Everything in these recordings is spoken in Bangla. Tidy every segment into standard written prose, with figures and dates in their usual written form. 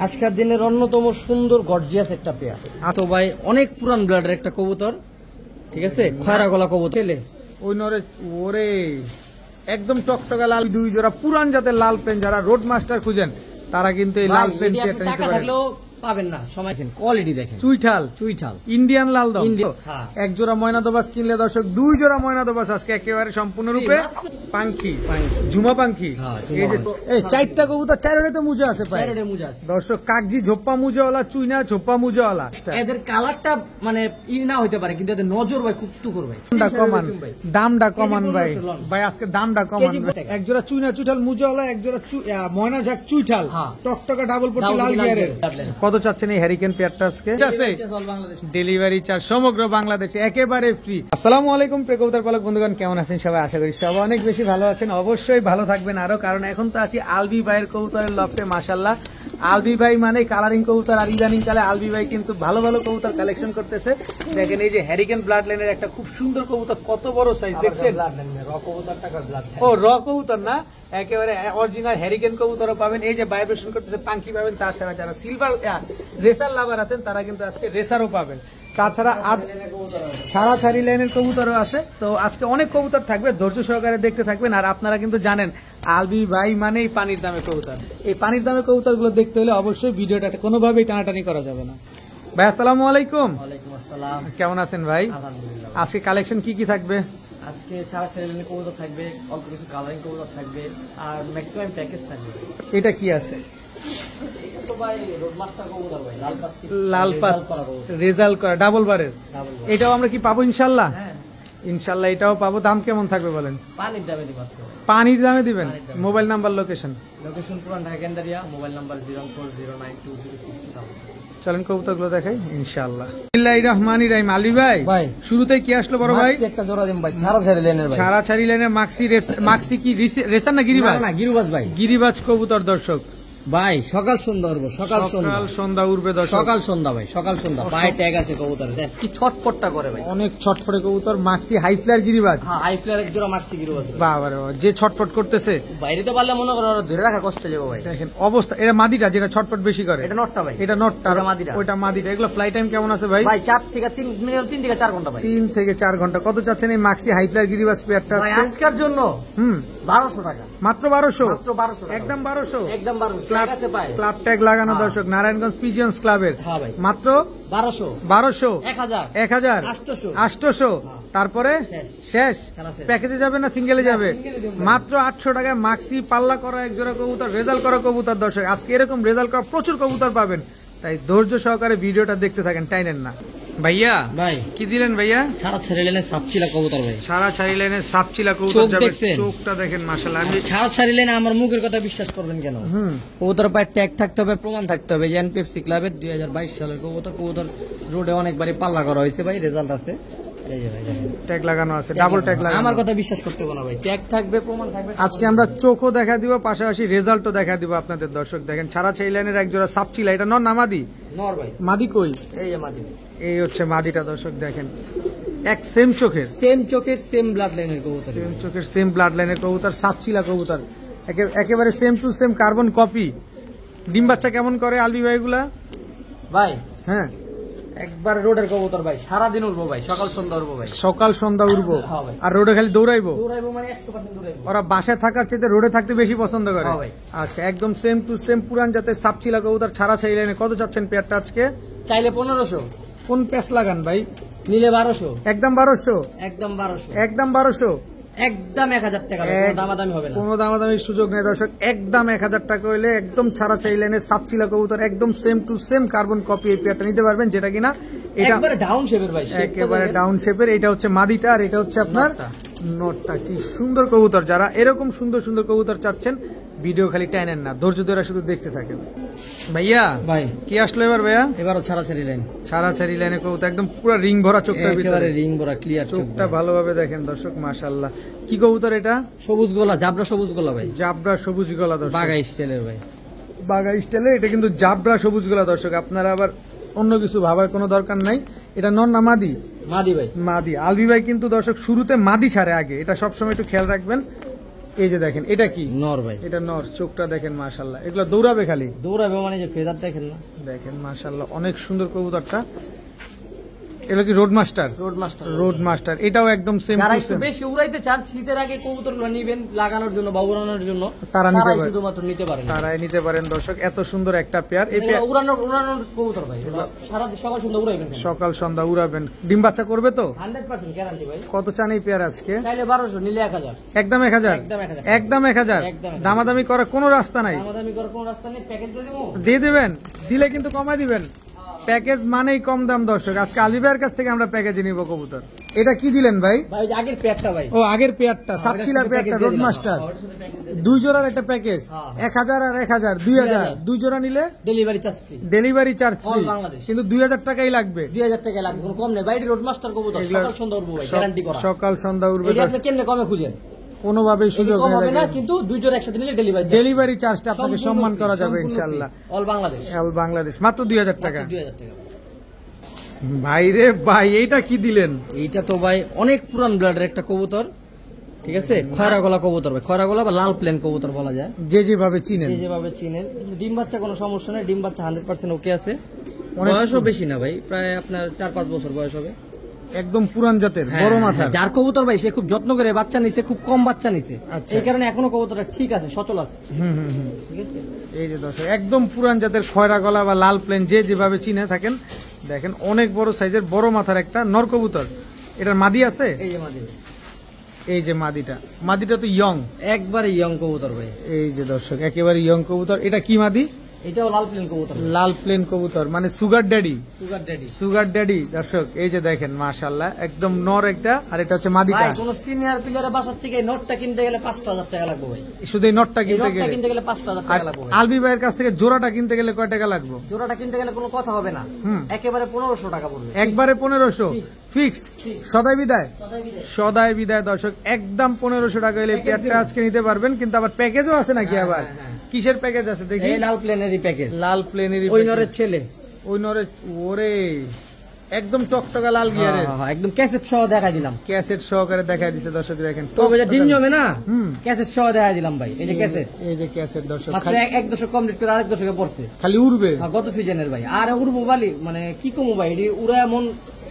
আজকের দিনের অন্যতম সুন্দর গর্জিয়াস একটা পেয়ার। তো ভাই অনেক পুরান ব্লাডের একটা কবুতর, ঠিক আছে, খয়রা গলা কবুতর। ওই নরে ওরে একদম টকটকা লাল দুই জোড়া পুরান জাতের লাল পেন, যারা রোড মাস্টার খুঁজেন তারা কিন্তু এই লাল পেন পেয়ারটা নিতে পারেন। পাবেন না সময়, কোয়ালিটি দেখেন, চুইঠাল চুইঠাল ইন্ডিয়ান লাল দম। হ্যাঁ। এক জোড়া ময়নাদোবাস কিনলে দর্শক দুই জোড়া ময়নাদোবাস আজকে একেবারে সম্পূর্ণরূপে পাঙ্খি ঝুমা পাঙ্খি। এই যে এই চারটা কবুতর চারটে তো মুজা আছে প্রায় দর্শক, কাগজি ঝোপ্পা মুজাওয়ালা, চুইনা ঝোপ্পা মুজাওয়ালা। এদের কালারটা মানে না হইতে পারে, কিন্তু এদের নজর ভাই খুব টুকুর ভাই। দামটা কমান ভাই, ভাই আজকে দামটা কমান ভাই। এক জোড়া চুইনা চুইঠাল মুজাওয়ালা, এক জোড়া ময়না ঝাক চুইঠাল টকটকা ডাবল পট্টি লাল গিয়ারের। কত চাচ্ছেন এই হ্যারিকেন পেয়ারটা আজকে? ডেলিভারি চার্জ সমগ্র বাংলাদেশে একেবারে ফ্রি। আসসালামু আলাইকুম প্রিয় কবুতর পালক বন্ধুগণ, কেমন আছেন সবাই? আশা করি সবাই অনেক বেশি ভালো আছেন। অবশ্যই ভালো থাকবেন আরো, কারণ এখন তো আছি আলবি ভাইয়ের কবুতরের লফটে। মাশাআল্লাহ, আলবি ভাই মানে কালারিং কবুতর, আর ইদানিং কালে আলবি ভাই কিন্তু ভালো ভালো কবুতর কালেকশন করতেছে। দেখেন এই যে হ্যারিকেন ব্লাড লাইনের একটা খুব সুন্দর কবুতর, কত বড় সাইজ দেখছেন। ও র কবুতর না, একেবারে অরিজিনাল হ্যারিকেন কবুতরও পাবেন। এই যে ভাইব্রেশন করতেছে পাঙ্কি পাবেন। তাছাড়া যারা সিলভার রেসার লাভার আছেন তারা কিন্তু আজকে রেসারও পাবেন। তাছাড়া ছাড়াছাড়ি লাইনের কবুতরও আছে। তো আজকে অনেক কবুতর থাকবে, ধৈর্য সহকারে দেখতে থাকবেন। আর আপনারা কিন্তু জানেন আলবি ভাই মানে এই পানির দামে কবুতর। এই পানির দামে কবুতর গুলো দেখতে হলে অবশ্যই ভিডিওটা কোনোভাবেই টানাটানি করা যাবে না। ভাই আসসালামু আলাইকুম। কেমন আছেন ভাই? আজকে কালেকশন কি কি থাকবে? আজকে ছাড়াছাড়ি লাইনের কবুতর থাকবে, অল্প কিছু কালারিং কবুতর থাকবে, আর ম্যাক্সিমাম প্যাকেজ থাকবে। এটা কি আছে? লাল পাত রেজাল্ট করা ডাবল বারের, এটাও আমরা কি পাবো ইনশাল্লাহ? ইনশাল্লাহ এটাও পাবো। দাম কেমন থাকবে বলেন? পানির দামে দিবেন। মোবাইল নাম্বার লোকেশন পুরান ঢাকা কেন্দ্রিয়া, মোবাইল নাম্বার 04092066000। চলেন কবুতর গুলো দেখাই ইনশাল্লাহ। রহমানির রাহিম। আলী ভাই শুরুতে কি আসলো বড় ভাই? একটা জোড়া দিন ভাই, ছাড়াছাড়ি লাইনের ভাই। ছাড়াছাড়ি লাইনের মাক্সি কি রেসার না গিরিবাজ? না গিরিবাজ ভাই, গিরিবাজ কবুতর দর্শক ভাই। সকাল সন্ধ্যা উঠবো, সকাল সন্ধ্যা উঠবে দর্শক, সকাল সন্ধ্যা ভাই, সকাল সন্ধ্যা। পায়ে ট্যাগ আছে কবুতর, কি ছটফটটা করে ভাই, অনেক ছটফটে কবুতর। মাক্সি হাই ফ্লায়ার গিরিবাজ। হ্যাঁ হাই ফ্লায়ার এক জোড়া মাক্সি গিরিবাজ। বাবা রে, যে ছটফট করতেছে বাইরে তো পারলে মনে করো ধরে রাখা কষ্ট যাবে ভাই। দেখেন অবস্থা। এটা মাদিটা যেটা ছটফট বেশি করে, এটা নটটা ভাই, এটা নটটা, ওইটা মাদিটা। এগুলো ফ্লাই টাইম কেমন আছে ভাই? ভাই 4 থেকে 3 মিনিট, 3 থেকে 4 ঘন্টা ভাই। 3 থেকে 4 ঘন্টা। কত চাচ্ছেন এই মাক্সি হাই ফ্লায়ার গিরিবাজ পেয়ারটা আজকের জন্য? 1200 টাকা মাত্র। 1200 মাত্র, 1200 একদম 1200 একদম 1200। ক্লাব আছে ভাই, ক্লাব ট্যাগ লাগানো দর্শক, নারায়ণগঞ্জ পিজিয়ন্স ক্লাবের। হ্যাঁ ভাই, মাত্র 1200 1000 800। তারপরে শেষ। প্যাকেজে যাবে না সিঙ্গেলে যাবে? মাত্র 800 টাকায় মাক্সি পাল্লা করা এক জোড়া কবুতর, রেজাল্ট করা কবুতর দর্শক। আজকে এরকম রেজাল্ট করা প্রচুর কবুতর পাবেন, তাই ধৈর্য সহকারে ভিডিওটা দেখতে থাকেন, টাইনেন না। ভাইয়া ভাই কি দিলেন ভাইয়া? ছাড়াছাড়ি লাইনের সাপচিলা কবুতর ভাই। ছাড়াছাড়ি লাইনের সাপচিলা কবুতর যাবে। চোখটা দেখেন মাশাআল্লাহ। আমি ছাড়াছাড়ি লাইনে আমার মুখের কথা বিশ্বাস করবেন কেন? কবুতর পায়ে ট্যাগ থাকতে হবে, প্রমাণ থাকতে হবে। এনপিএফসি ক্লাবের 2022 সালের কবুতর। কবুতর রোডে অনেকবারই পাল্লা করা হয়েছে ভাই, রেজাল্ট আছে। এই যে ভাই ট্যাগ লাগানো আছে, ডাবল ট্যাগ লাগানো। আমার কথা বিশ্বাস করতে হবে না ভাই, ট্যাগ থাকবে, প্রমাণ থাকবে। আজকে আমরা চোখও দেখা দিব, পাশাপাশি রেজাল্টও দেখা দিব আপনাদের দর্শক। দেখেন ছাড়াছাড়ি লাইনের এক জোড়া সাপচিলা। এটা নর না মাদি? নর ভাই। মাদি কই? এই যে মাদি, এই হচ্ছে মাদিটা দর্শক। দেখেন এক সেম চোখের সেম ব্লাড লাইনের কবুতর, সেম চোখের সেম ব্লাড লাইনের কবুতর, সাপচিলা কবুতর, একেবারে same to same carbon copy. ডিম বাচ্চা কেমন করে আলবি ভাইগুলা ভাই? হ্যাঁ একবার রোডের কবুতর ভাই, সারাদিন উড়বো ভাই, সকাল সন্ধ্যা উড়বো ভাই, সকাল সন্ধ্যা উড়বো। আর রোডে খালি দৌড়াইবো মানে 100% দৌড়াইবো। ওরা বাসায় থাকার চেয়ে রোডে থাকতে বেশি পছন্দ করে। আচ্ছা, একদম সেম টু সেম পুরান জাতের সাপচিলা কবুতর, ছাড়াছাড়ি লাইনে। কত চাচ্ছেন পেয়ারটা আজকে? চাইলে 1500। কোন প্যাচ লাগান ভাই? নিলে 1200। একদম 1200 একদম 1200 একদম 1200 একদম 1000 টাকা। দামাদামি হবে না, কোনো দামাদামির সুযোগ নেই দর্শক। একদম 1000 টাকা হইলে একদম ছাড়াছাড়ি লাইনের সাপচিলা কবুতর, একদম same to same carbon copy এই পেয়ারটা নিতে পারবেন, যেটা কিনা এটা একেবারে ডাউন শেপের ভাই, একেবারে ডাউন শেপের। এটা হচ্ছে মাদিটা, আর এটা হচ্ছে আপনার নটটা। কি সুন্দর কবুতর। যারা এরকম সুন্দর সুন্দর কবুতর চাচ্ছেন, ভিডিও খালি টাইনেন না, ধৈর্য ধরে শুধু দেখতে থাকেন। ভাইয়া ভাই কি আসলো এবার? ভাইয়া এবারও ছাড়াছাড়ি লাইন, ছাড়াছাড়ি লাইনে কবুতর, একদম পুরো রিং ভরা চোখটা, একেবারে রিং ভরা ক্লিয়ার চোখটা ভালোভাবে দেখেন দর্শক। মাশাআল্লাহ, কি কবুতর এটা? সবুজ গলা, জাবরা সবুজ গলা ভাই, জাবরা সবুজ গলা দর্শক, বাগা স্টাইলের ভাই, বাগা স্টাইলের। এটা কিন্তু জাবরা সবুজ গলা দর্শক, আপনারা আবার অন্য কিছু ভাবার কোনো দরকার নাই। এটা নর না মাদি? মাদি ভাই, মাদি। আলবি ভাই কিন্তু দর্শক শুরুতে মাদি ছাড়ে আগে, এটা সবসময় একটু খেয়াল রাখবেন। এই যে দেখেন এটা কি নর ভাই, এটা নর, চোখটা দেখেন মাশাআল্লাহ। এগুলো দৌড়াবে খালি, দৌড়াবে মানে যে ফেদার দেখেন না, দেখেন মাশাআল্লাহ অনেক সুন্দর কবুতরটা। এটা কি road master? Road master. Road master, এটাও একদম সেম যারা টু একটু সেম। বেশি উড়াইতে চান শীতের আগে কবুতরগুলো নিবেন লাগানোর জন্য বা উড়ানোর জন্য, তারা নিতে তারাই পারে। শুধুমাত্র নিতে পারেন। তারাই নিতে পারেন দর্শক, এত সুন্দর একটা পেয়ার। এই এগুলো উড়ানোর কবুতর ভাই, এগুলো সারা সকাল সন্ধ্যা উড়াইবেন, সকাল সন্ধ্যা উড়াবেন, ডিম বাচ্চা করবে তো? 100% গ্যারান্টি ভাই। কত চান এই পেয়ার আজকে? চাইলে 1200, নিলে 1000। একদম 1000, একদম 1000, একদম 1000। একদম 1000। দামাদামি করার কোনো রাস্তা নাই, দামাদামি করার কোনো রাস্তা নেই, প্যাকেজ দিয়ে দেবো। দিয়ে দিবেন, দিলে কিন্তু কমাই দিবেন। প্যাকেজ মানেই কম দাম দর্শক। আজকে আলবি ভাইয়ের কাছ থেকে আমরা প্যাকেজে নিব কবুতর। এটা কি দিলেন ভাই? ভাই ওই যে আগের প্যাকটা ভাই, ও আগের পেয়ারটা, সাপচিলা পেয়ারটা, রোড মাস্টার, দুই জোড়ার একটা প্যাকেজ, 1000 আর 1000, 2000, দুই জোড়া নিলে delivery charge free, delivery charge free, All Bangladesh. কিন্তু 2000 টাকাই লাগবে। 2000 টাকা লাগবে, কোনো কম নেই। বাইরে রোড মাস্টার কবুতর সকাল সন্ধ্যা উড়বো ভাই, গ্যারান্টি করা। সকাল সন্ধ্যা উড়বে, এটা আপনি কেমনে কমে খুঁজেন, কোনোভাবেই সুযোগ কম হবে না, নেই। কিন্তু দুই জোড়া একসাথে নিলে ডেলিভারি ডেলিভারি চার্জটা আপনাকে সম্মান করা যাবে ইনশাআল্লাহ। অল বাংলাদেশ, অল বাংলাদেশ, মাত্র 2000 টাকা। 2000 টাকা। ভাই রে ভাই, এইটা কি দিলেন? এইটা তো ভাই অনেক পুরান ব্লাডের একটা কবুতর, ঠিক আছে, খয়রা গলা কবুতর ভাই, খয়রা গলা বা লাল প্লেন কবুতর বলা যায়, যে যেভাবে চিনেন। যে যেভাবে চিনেন। কিন্তু ডিম বাচ্চা কোনো সমস্যা নেই, ডিম বাচ্চা 100% ওকে আছে। বয়সও বেশি না ভাই, প্রায় আপনার 4-5 বছর বয়স হবে। একদম পুরান জাতের, বড় মাথা। যার কবুতর ভাই সে খুব যত্ন করে বাচ্চা নিছে, খুব কম বাচ্চা নিছে, আচ্ছা। এই কারণে এখনো কবুতরটা ঠিক আছে, সচল আছে, ঠিক আছে। এই যে দর্শক, একদম পুরান জাতের খয়রা গলা বা লাল প্লেন, যে যেভাবে চিনে থাকেন। দেখেন অনেক বড় সাইজের বড় মাথার একটা নর কবুতর। এটার মাদি আছে? এই যে মাদি, এই যে মাদিটা, মাদিটা তো ইয়ং, একবারে ইয়ং কবুতর ভাই। এই যে দর্শক একেবারে ইয়ং কবুতর। এটা কি মাদি? এটাও লাল প্লেন কবুতর, লাল প্লেন কবুতর, মানে sugar daddy. Sugar daddy, sugar daddy দর্শক, এই যে দেখেন মাশাআল্লাহ, একদম নর একটা, আর এটা হচ্ছে মাদিটা। ভাই কোন সিনিয়র প্লেয়ারের বাসার থেকে নটটা কিনতে গেলে 5000 টাকা লাগবে ভাই, শুধু এই নটটা এই কিনতে নটটা গেলে। কিনতে গেলে 5000 আর টাকা লাগবে ভাই। আলবি ভাইয়ের কাছ থেকে জোড়াটা কিনতে গেলে কয় টাকা লাগবে? জোড়াটা কিনতে গেলে কোনো কথা হবে না, একেবারে 1500 টাকা পড়বে, একবারে 1500 ফিক্সড। সদাই বিদায়, কথাই বিদে। সদাই বিদায় দর্শক, একদম 1500 টাকা হলে পেয়ারটা আজকে নিতে পারবেন। কিন্তু আবার প্যাকেজও আছে নাকি? আবার কিসের প্যাকেজ আছে দেখি? এই লাল প্লেনেরই প্যাকেজ, লাল প্লেনেরই ওই নরের ছেলে, ওই নরে, ওরে একদম টকটকা লাল গিয়ারের, একদম ক্যাসেট সহ দেখাই দিলাম। ক্যাসেট সহকারে দেখাই দিছে দর্শক। দেখেন তবে যে ডিম জমে না, ক্যাসেট সহ দেখাই দিলাম ভাই, এই যে ক্যাসেট, এই যে ক্যাসেট দর্শক, মাত্র এক দশক কমপ্লিট করে আরেক দশকে পড়ছে, খালি উড়বে, গত সিজনের ভাই। আর উড়বো বালি মানে কি কমু ভাই, এটি উড়া এমন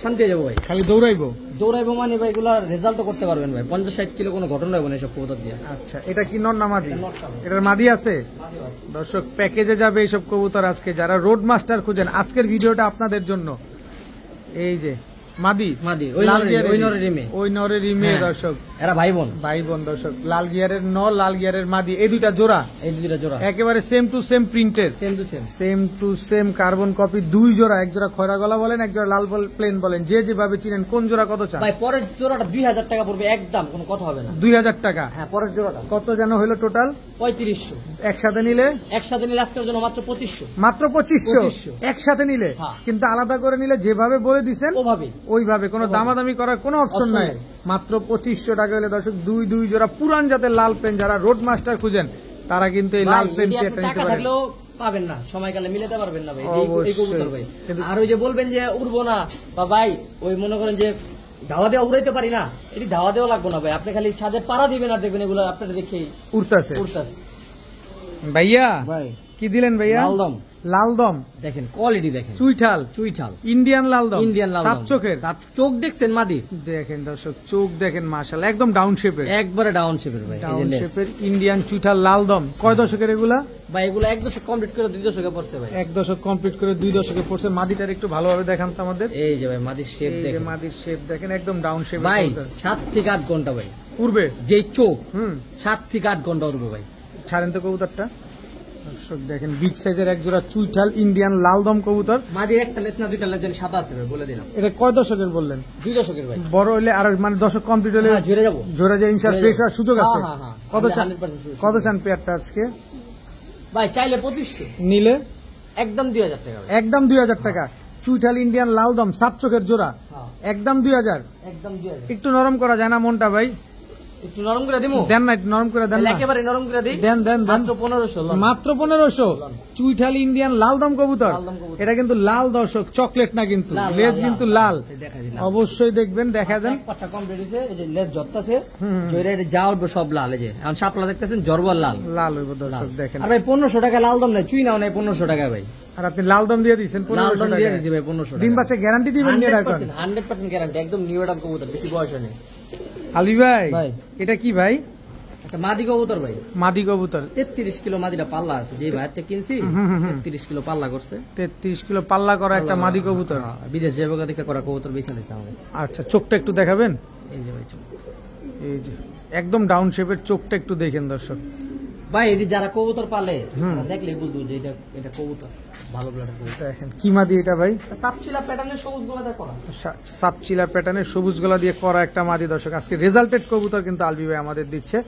শান্তি হয়ে যাবো ভাই, খালি দৌড়াইবো। দৌড়াইবো মানে ভাই এগুলা রেজাল্টও করতে পারবেন ভাই, 50-60 কিলো কোনো ঘটনা হবে না এসব কবুতর দিয়ে। আচ্ছা, এটা কি নর না মাদি? এটার মাদি আছে দর্শক, প্যাকেজে যাবে এইসব কবুতর। আজকে যারা রোড মাস্টার খুঁজেন, আজকের ভিডিওটা আপনাদের জন্য। এই যে মাদি, মাদি, ওই লাল নরের- গিয়ারের, ওই নরের রিমে। ওই নরের রিমে হ্যাঁ। দর্শক, এরা ভাই বোন, ভাই বোন দর্শক। লাল গিয়ারের নর, লাল গিয়ারের মাদি, এই দুইটা জোড়া এই দুইটা জোড়া একেবারে সেম টু সেম প্রিন্টের, same to same. Same to same carbon copy, দুই জোড়া। এক জোড়া খয়রা গলা বলেন, এক জোড়া লাল প্লেন বলেন, যে যেভাবে চিনেন। কোন জোড়া কত চান? ভাই পরের জোড়াটা 2000 টাকা পড়বে একদম, কোনো কথা হবে না। 2000 টাকা। হ্যাঁ পরের জোড়াটা কত যেন হইলো টোটাল? 3500, একসাথে নিলে একসাথে নিলে আজকের জন্য মাত্র 2500, মাত্র 2500। 2500 একসাথে নিলে, হ্যাঁ। কিন্তু আলাদা করে নিলে যেভাবে বলে দিছেন ওভাবে। ওইভাবে, কোনো দামাদামি করার কোনো অপশন Option নাই। নাই। মাত্র 2500 টাকা হলে দর্শক দুই জোড়া পুরান জাতের লাল পেন। যারা রোড মাস্টার খুঁজেন তারা কিন্তু এই লাল পেন ভাই, এটি আপনি নিতে টাকা পারেন। থাকলেও পাবেন না, সময়কালে মিলাতে পারবেন না ভাই, এই অবশ্যই। কবুতর ভাই। কিন্তু- আর ওই যে বলবেন যে উড়বো না, বা ভাই ওই মনে করেন যে ধাওয়া দেওয়া উড়াইতে পারি না, এটি ধাওয়া দেওয়া লাগবে না ভাই, আপনি খালি ছাদে পাড়া দিবেন আর দেখবেন এগুলো আপনার দেখেই উড়তাছে। উড়তাছে ভাইয়া ভাই। কি দিলেন ভাইয়া? লালদম লাল দম, দেখেন, কোয়ালিটি দেখেন, চুইঠাল, চুইঠাল, ইন্ডিয়ান লাল দম, ইন্ডিয়ান লাল সাত চোখের। চোখ দেখছেন মাদি, দেখেন দর্শক, চোখ দেখেন মাশাআল্লাহ, একদম ডাউন শেপের, একবারে ডাউন শেপের ভাই, এই যে ডাউন লেজ। শেপের ইন্ডিয়ান চুইঠাল লাল দম। কয় দশকের এগুলা? ভাই এগুলো 1 দশক কমপ্লিট করে 2 দশকে পড়ছে ভাই। 1 দশক কমপ্লিট করে 2 দশকে পড়ছে। মাদিটার একটু ভালোভাবে দেখান তো আমাদের। এই যে ভাই মাদির শেপ এই যে দেখেন মাদির শেপ দেখেন, একদম ডাউন শেপ ভাই, 7 থেকে 8 ঘন্টা ভাই, পূর্বে। যেই চোখ, হুম, 7 থেকে 8 ঘন্টা উড়বো ভাই। ছাড়েন তো কবুতরটা দর্শক। দেখেন বিগ সাইজের এক জোড়া চুইঠাল ইন্ডিয়ান লাল দম কবুতর। মাদির একটা লেজ না দুইটা লেজ যেন সাদা আছে ভাই, বলে দিলাম। এটা কয় দশকের বললেন? 2 দশকের ভাই। বড় হলে আর মানে দশক কমপ্লিট হলে হ্যাঁ, ঝরে যাবো। জোড়া যে ইনশাআল্লাহ ঝরে ফ্রেশ হওয়ার সুযোগ আছে। হ্যাঁ, হ্যাঁ, কত হ্যাঁ, চান? 100% সুযোগ। কত চান পেয়ারটা আজকে ভাই চাইলে 2500, নিলে? একদম 2000 টাকা ভাই, একদম 2000 টাকা। চুইঠাল ইন্ডিয়ান লাল দম সাত চোখের জোড়া, হ্যাঁ। একদম 2000। একদম 2000। একটু নরম করা যায় না মনটা ভাই? একটু নরম করে দিমু দেন না, একটু নরম করে দেন না। একেবারে নরম করে দিই। দেন দেন দেন। মাত্র 1500 মাত্র 1500। চুইঠাল ইন্ডিয়ান লালদম কবুতর। লালদম কবুতর। এটা কিন্তু লাল দর্শক, চকলেট না কিন্তু, লাল, লেজ লাল, কিন্তু লাল। লাল। দেখা দিলাম। অবশ্যই দেখবেন, দেখা দেন। পাঁচটা কমপ্লিট হইছে, এই যে লেজ জত্তাছে, জয়রা এটা যাও সব লাল, এই যে এখন শাপলা দেখতেছেন জরবল লাল। লাল হইব দর্শক, দেখেন। আর ভাই 1500 টাকা লাল দম নাই, চুই নাও নাই 1500 টাকা ভাই। আর আপনি লালদম দিয়ে দিচ্ছেন লাল দম 1500 দিয়ে টাকা। দিছি ভাই 1500 টাকা। ডিম বাচ্চা গ্যারান্টি দিবেন নিয়ে রাখুন। 100% গ্যারান্টি, একদম নিউ এডাম কবুতর, বেশি বয়স হয়নি। আলী ভাই, ভাই। এটা কি ভাই? একটা মাদি কবুতর ভাই, মাদি কবুতর। 33 কিলো মাদিটা পাল্লা আছে, যে ভাইয়ের থেকে কিনছি 33 কিলো পাল্লা করছে। 33 কিলো পাল্লা করা একটা মাদি কবুতর। হ্যাঁ, বিদেশ যাবে দেখে করা কবুতর বেছে নিছে আমার কাছে। আচ্ছা, চোখটা একটু দেখাবেন। এই যে ভাই চোখ। এই যে একদম ডাউন শেপের চোখটা একটু দেখেন দর্শক। ভাই এই যে যারা কবুতর পালে তারা দেখলে বুঝবো যে এটা কবুতর, ভালো ব্লাডের কবুতর। দেখেন কি মাদি এটা ভাই? সাপচিলা প্যাটার্নের সবুজ গোলাতে করা। সাপচিলা প্যাটার্নের সবুজ গলা দিয়ে করা একটা মাদি দর্শক। আজকে রেজাল্টেড কবুতর কিন্তু আলবি ভাই আমাদের দিচ্ছে।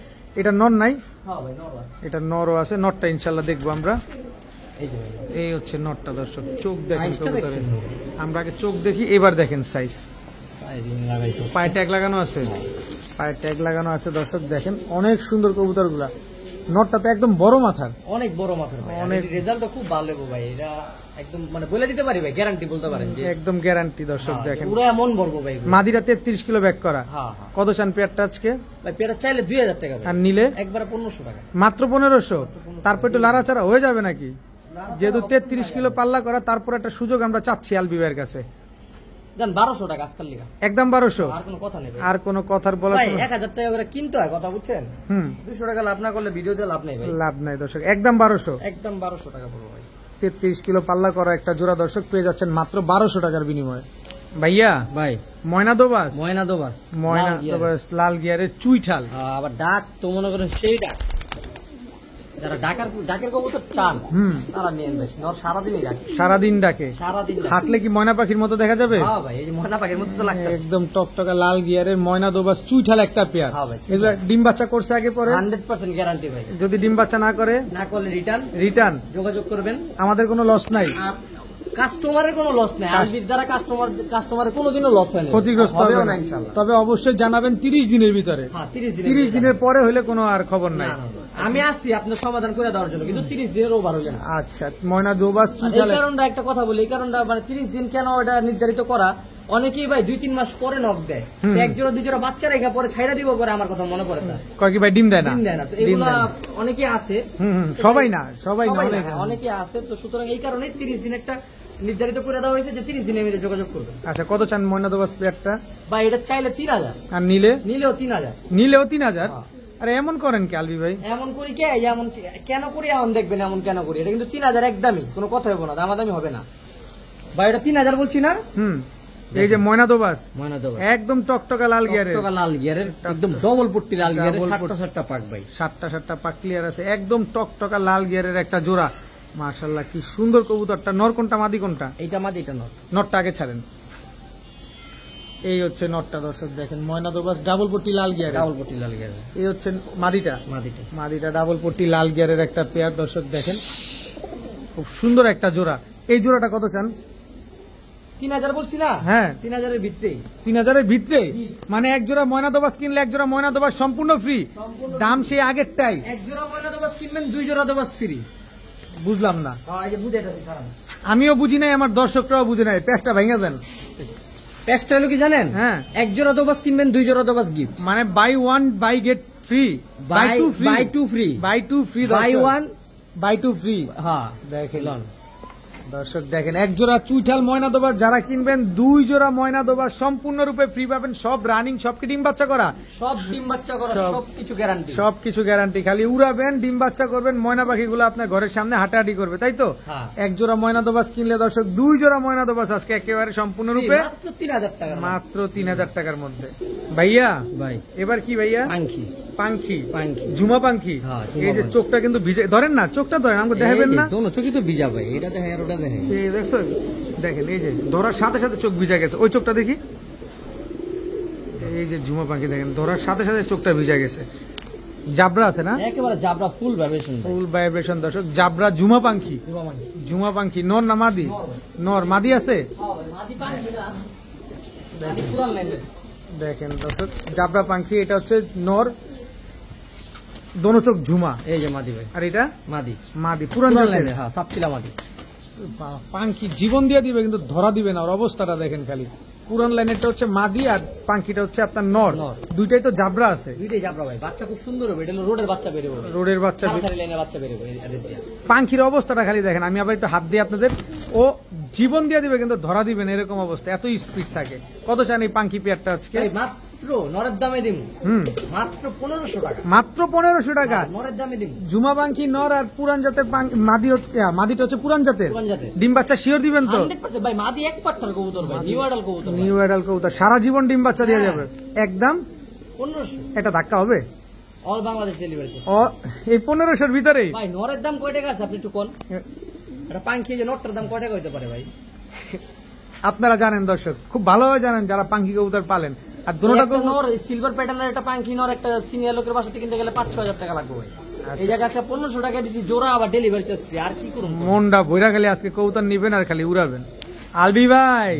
এটা নর নাই? হ্যাঁ ভাই নরওয়াল। এটা নরও আছে, নরটা ইনশাল্লাহ দেখবো আমরা। এই যে ভাই এই হচ্ছে নরটা দর্শক, চোখ দেখেন সাইজটা কবুতরের। দেখছেন? আমরা আগে চোখ দেখি, এবার দেখেন সাইজ। ভাই রিং লাগাইতো। পায়ে ট্যাগ লাগানো আছে, পায়ে ট্যাগ লাগানো আছে দর্শক, দেখেন অনেক সুন্দর কবুতর গুলা। নটটা তো একদম বড় মাথার। অনেক বড় মাথার ভাই, অনেক। অনেক রেজাল্টটা খুব ভালো হবে ভাই, এটা একদম মানে বলে দিতে পারি ভাই, গ্যারান্টি বলতে পারেন যে একদম গ্যারান্টি দর্শক, দেখেন। পুরো এমন বলবো ভাই এগুলো। মাদিরা 33 কিলো ব্যাক করা। হ্যাঁ হ্যাঁ কত চান পেয়ারটা আজকে? ভাই পেটা চাইলে 2000 টাকা ভাই, আর নিলে একবারে 1500 টাকা। মাত্র 1500। তারপর একটু লাড়াচাড়া হয়ে যাবে নাকি? যেহেতু 33 কিলো পাল্লা করা, তারপর একটা সুযোগ আমরা চাচ্ছি আলবি ভাইয়ের কাছে। জান 1200 টাকা আজকাল লিগা, একদম 1200। আর কোনো কথা নেই ভাই। আর কোনো কথার বলার ভাই কোনো 1000 টাকা করে কিনতে হয়, কথা বুঝছেন? 200 টাকা লাভ না করলে ভিডিওতে লাভ নেই ভাই, লাভ নাই দর্শক, একদম 1200। একদম 1200 টাকা পড়বে ভাই। 33 কিলো পাল্লা করা একটা জোড়া দর্শক পেয়ে যাচ্ছেন মাত্র 1200 টাকার বিনিময়ে। ভাইয়া, ভাই ময়না দোবাস, ময়না দোবাস, ময়না লাল গিয়ারের। দোবাস লাল গিয়ারের চুইঠাল। আবার ডাক তো মনে করেন সেই ডাক, যারা ডাকের কবুতর চান তারা নিয়ে বেশ, নর সারাদিনই ডাকে, সারাদিন ডাকে। সারাদিন ডাকে। হাঁটলে কি ময়না পাখির মতো দেখা যাবে? হ্যাঁ ভাই এই যে ময়না পাখির মতো তো লাগতেছে। একদম টকটকা লাল গিয়ারের ময়না দোবাস চুইঠাল একটা পেয়ার। হ্যাঁ ভাই, এগুলো ডিম বাচ্চা করছে আগে পরে? 100% গ্যারান্টি ভাই, যদি ডিম বাচ্চা না করে না করলে রিটার্ন রিটার্ন, যোগাযোগ করবেন। আমাদের কোনো লস নাই, আর কাস্টমারের কোনো লস নাই, আলবির দ্বারা কাস্টমারের কোনোদিনও লস হয় না, ক্ষতিগ্রস্ত হবে হবেও না। না ইনশাআল্লাহ। তবে অবশ্যই জানাবেন 30 দিনের ভিতরে। হ্যাঁ 30 30 দিনের পরে হলে কোনো আর খবর নাই। আমি আসছি আপনার সমাধান করে দেওয়ার জন্য, কিন্তু 30 দিনের ওভার হলে না। আচ্ছা, ময়না দোবাস আর এই চুইঠাল। কারণটা একটা কথা বলি, এই কারণটা মানে 30 দিন কেন এটা নির্ধারিত করা, অনেকেই ভাই 2-3 মাস পরে নক দেয়, সে এক জোড়া 2 জোড়া বাচ্চা রেখে পরে ছাইড়া দিব, পরে আমার কথা মনে পড়ে না, কয় কি ভাই ডিম দেয় না? ডিম দেয় না। তো ডিম এগুলা দেয় না। অনেকেই আছে, সবাই না, সবাই না, সবাই না, অনেক। অনেকে আছে। তো সুতরাং এই কারণে 30 দিন একটা নির্ধারিত করে দেওয়া হয়েছে যে 30 দিনের মধ্যে যোগাযোগ করবে। আচ্ছা, কত চান ময়না দোবাস পেয়ারটা? বা এটা চাইলে 3000, আর নিলে? নিলেও 3000। নিলেও 3000। আরে এমন করেন কি আলবি ভাই? এমন করি কে, এমন কেন করি, এমন দেখবেন এমন কেন করি, এটা কিন্তু 3000 একদমই, কোনো কথা হবে না, দামাদামি হবে না বা এটা 3000 বলছি না। এই যে ময়না দোবাস ময়না দেবো একদম টকটকা লাল গিয়ারের, টকটকা লাল গিয়ারের, একদম ডবল পট্টি লাল গিয়ারের, Double 7টা পাক ভাই, 7টা পাক ক্লিয়ার আছে, একদম টকটকা লাল গিয়ারের একটা জোড়া। মাশাআল্লাহ, কি সুন্দর কবুতরটা। নর কোনটা মাদি কোনটা? এইটা মাদি, এটা নট। নটটা আগে ছাড়েন। এই হচ্ছে নটটা দর্শক, দেখেন ময়না দোবাস ডাবল পট্টি লাল গিয়ারের। ডাবল পট্টি লাল গিয়ারের এই হচ্ছে মাদিটা, মাদিটা। মাদিটা ডাবল পট্টি লাল গিয়ারের একটা পেয়ার দর্শক, দেখেন খুব সুন্দর একটা জোড়া। এই জোড়াটা কত চান? 3000 বলছি না। হ্যাঁ, 3000 এর ভিতরেই। 3000 এর ভিতরে, মানে এক জোড়া ময়না দোবাস কিনলে এক জোড়া ময়না দোবাস সম্পূর্ণ ফ্রি, দাম সেই আগেরটাই। এক জোড়া ময়না দোবাস কিনবেন, 2 জোড়া দোবাস ফ্রি। বুঝলাম না, এই যে বুঝে গেছি সারা। আমিও বুঝি নাই, আমার দর্শকরাও বুঝে নাই। পেঁচটা ভেঙে দেন। পেস্টটা হলো কি জানেন? হ্যাঁ, এক জোড়া দোবাস কিনবেন, 2 জোড়া দোবাস গিফট, মানে buy one buy get free, buy two free, buy two free, buy two free, buy one buy two free. হ্যাঁ দেখেন দর্শক, দেখেন এক জোড়া চুইঠাল ময়না দোবাস যারা কিনবেন, 2 জোড়া ময়না দোবাস সম্পূর্ণরূপে ফ্রি পাবেন। সব রানিং, সব কি ডিম বাচ্চা করা? সব ডিম বাচ্চা করা, সব। সবকিছু গ্যারান্টি, সবকিছু গ্যারান্টি, খালি উড়াবেন, ডিম বাচ্চা করবেন, ময়না পাখিগুলো আপনার ঘরের সামনে হাঁটাহাঁটি করবে, তাই তো? হ্যাঁ। এক জোড়া ময়না দোবাস কিনলে দর্শক 2 জোড়া ময়না দোবাস আজকে একেবারে সম্পূর্ণরূপে মাত্র 3000 টাকা, মাত্র 3000 টাকার মধ্যে। ভাইয়া, ভাই এবার কি ভাইয়া? পাঙ্খি, পাঙ্খি, পাঙ্খি, ঝুমা পাঙ্খি। হ্যাঁ, ঝুমা এই যে পাঙ্খি। চোখটা কিন্তু ভিজে, ধরেন না, চোখটা ধরেন, আমাকে দেখাবেন না? দোনো চোখই তো ভিজা ভাই, এটা দেখে আর ওটা দেখে। এই দেখছো, দেখেন এই যে ধরার সাথে সাথে চোখ ভিজা গেছে, ওই চোখটা দেখি। এই যে ঝুমা পাখি দেখেন, ধরার সাথে সাথে চোখটা ভিজা গেছে। জাবরা আছে না? একেবারে জাবরা, ফুল ভাইব্রেশন, ফুল ভাইব্রেশন দর্শক, জাবরা ঝুমা পাখি। ঝুমা পাখি নর না মাদি? নর। মাদি আছে? দেখেন দর্শক জাবরা পাখি, এটা হচ্ছে নর, দোনো চোখ ঝুমা। এই যে মাদি ভাই, আর এটা মাদি, মাদি পুরান জাতের। হ্যাঁ সাপচিলা মাদি। পাখি জীবন দিয়ে দিবে কিন্তু ধরা দিবে না, ওর অবস্থাটা দেখেন খালি। পুরান লাইনেরটা হচ্ছে মাদি আর পাখিটা হচ্ছে আপনার নর। দুইটাই তো জাবরা আছে, দুইটাই জাবরা ভাই। বাচ্চা খুব সুন্দর হবে, এটা হলো রোডের বাচ্চা বেরোবে, রোডের বাচ্চা। লাইনের বাচ্চা বেরোবে এদের দিয়ে। পাখির অবস্থাটা খালি দেখেন, আমি আবার একটু হাত দিয়ে আপনাদের, ও জীবন দিয়ে দিবে কিন্তু ধরা দিবে না, এরকম অবস্থা, এত স্পিড থাকে। কত চান এই পাখি পেয়ারটা আজকে? মাত্র নরের দামে দিন, মাত্র 1500 টাকা। মাত্র 1500 টাকা নরের দামে দিন। জুমা পাখি নর আর পুরান জাতের মাদি হচ্ছে, মাদিটা হচ্ছে পুরান জাতের। পুরান জাতের ডিম বাচ্চা শিওর দিবেন তো? 100% ভাই, মাদি এক পাট্টার কবুতর ভাই, নিউ অ্যাডাল কবুতর, নিউ অ্যাডাল কবুতর, সারা জীবন ডিম বাচ্চা দিয়ে যাবে একদম। 1500 এটা ধাক্কা হবে অল বাংলাদেশ ডেলিভারি। ও এই 1500-র ভিতরেই ভাই। নরের দাম কয় টাকা আছে আপনি একটু কোন? এটা পাখি যে নটটার দাম কয় টাকা হইতে পারে ভাই? আপনারা জানেন দর্শক, খুব ভালোভাবে জানেন যারা পাখি কবুতর পালেন। আর দুটোটা নর সিলভার প্যাটার্নের একটা পাখি নর, একটা সিনিয়র লোকের বাসা থেকে কিনতে গেলে 5-6 টাকা লাগবে ভাই। এই জায়গায় 1500 টাকা দিছি জোড়া, আবার ডেলিভারি চার্জ ফ্রি। আর কি করুন, মনটা বইরা খালি আজকে কবুতর নিবেন আর খালি উড়াবেন। আলবি ভাই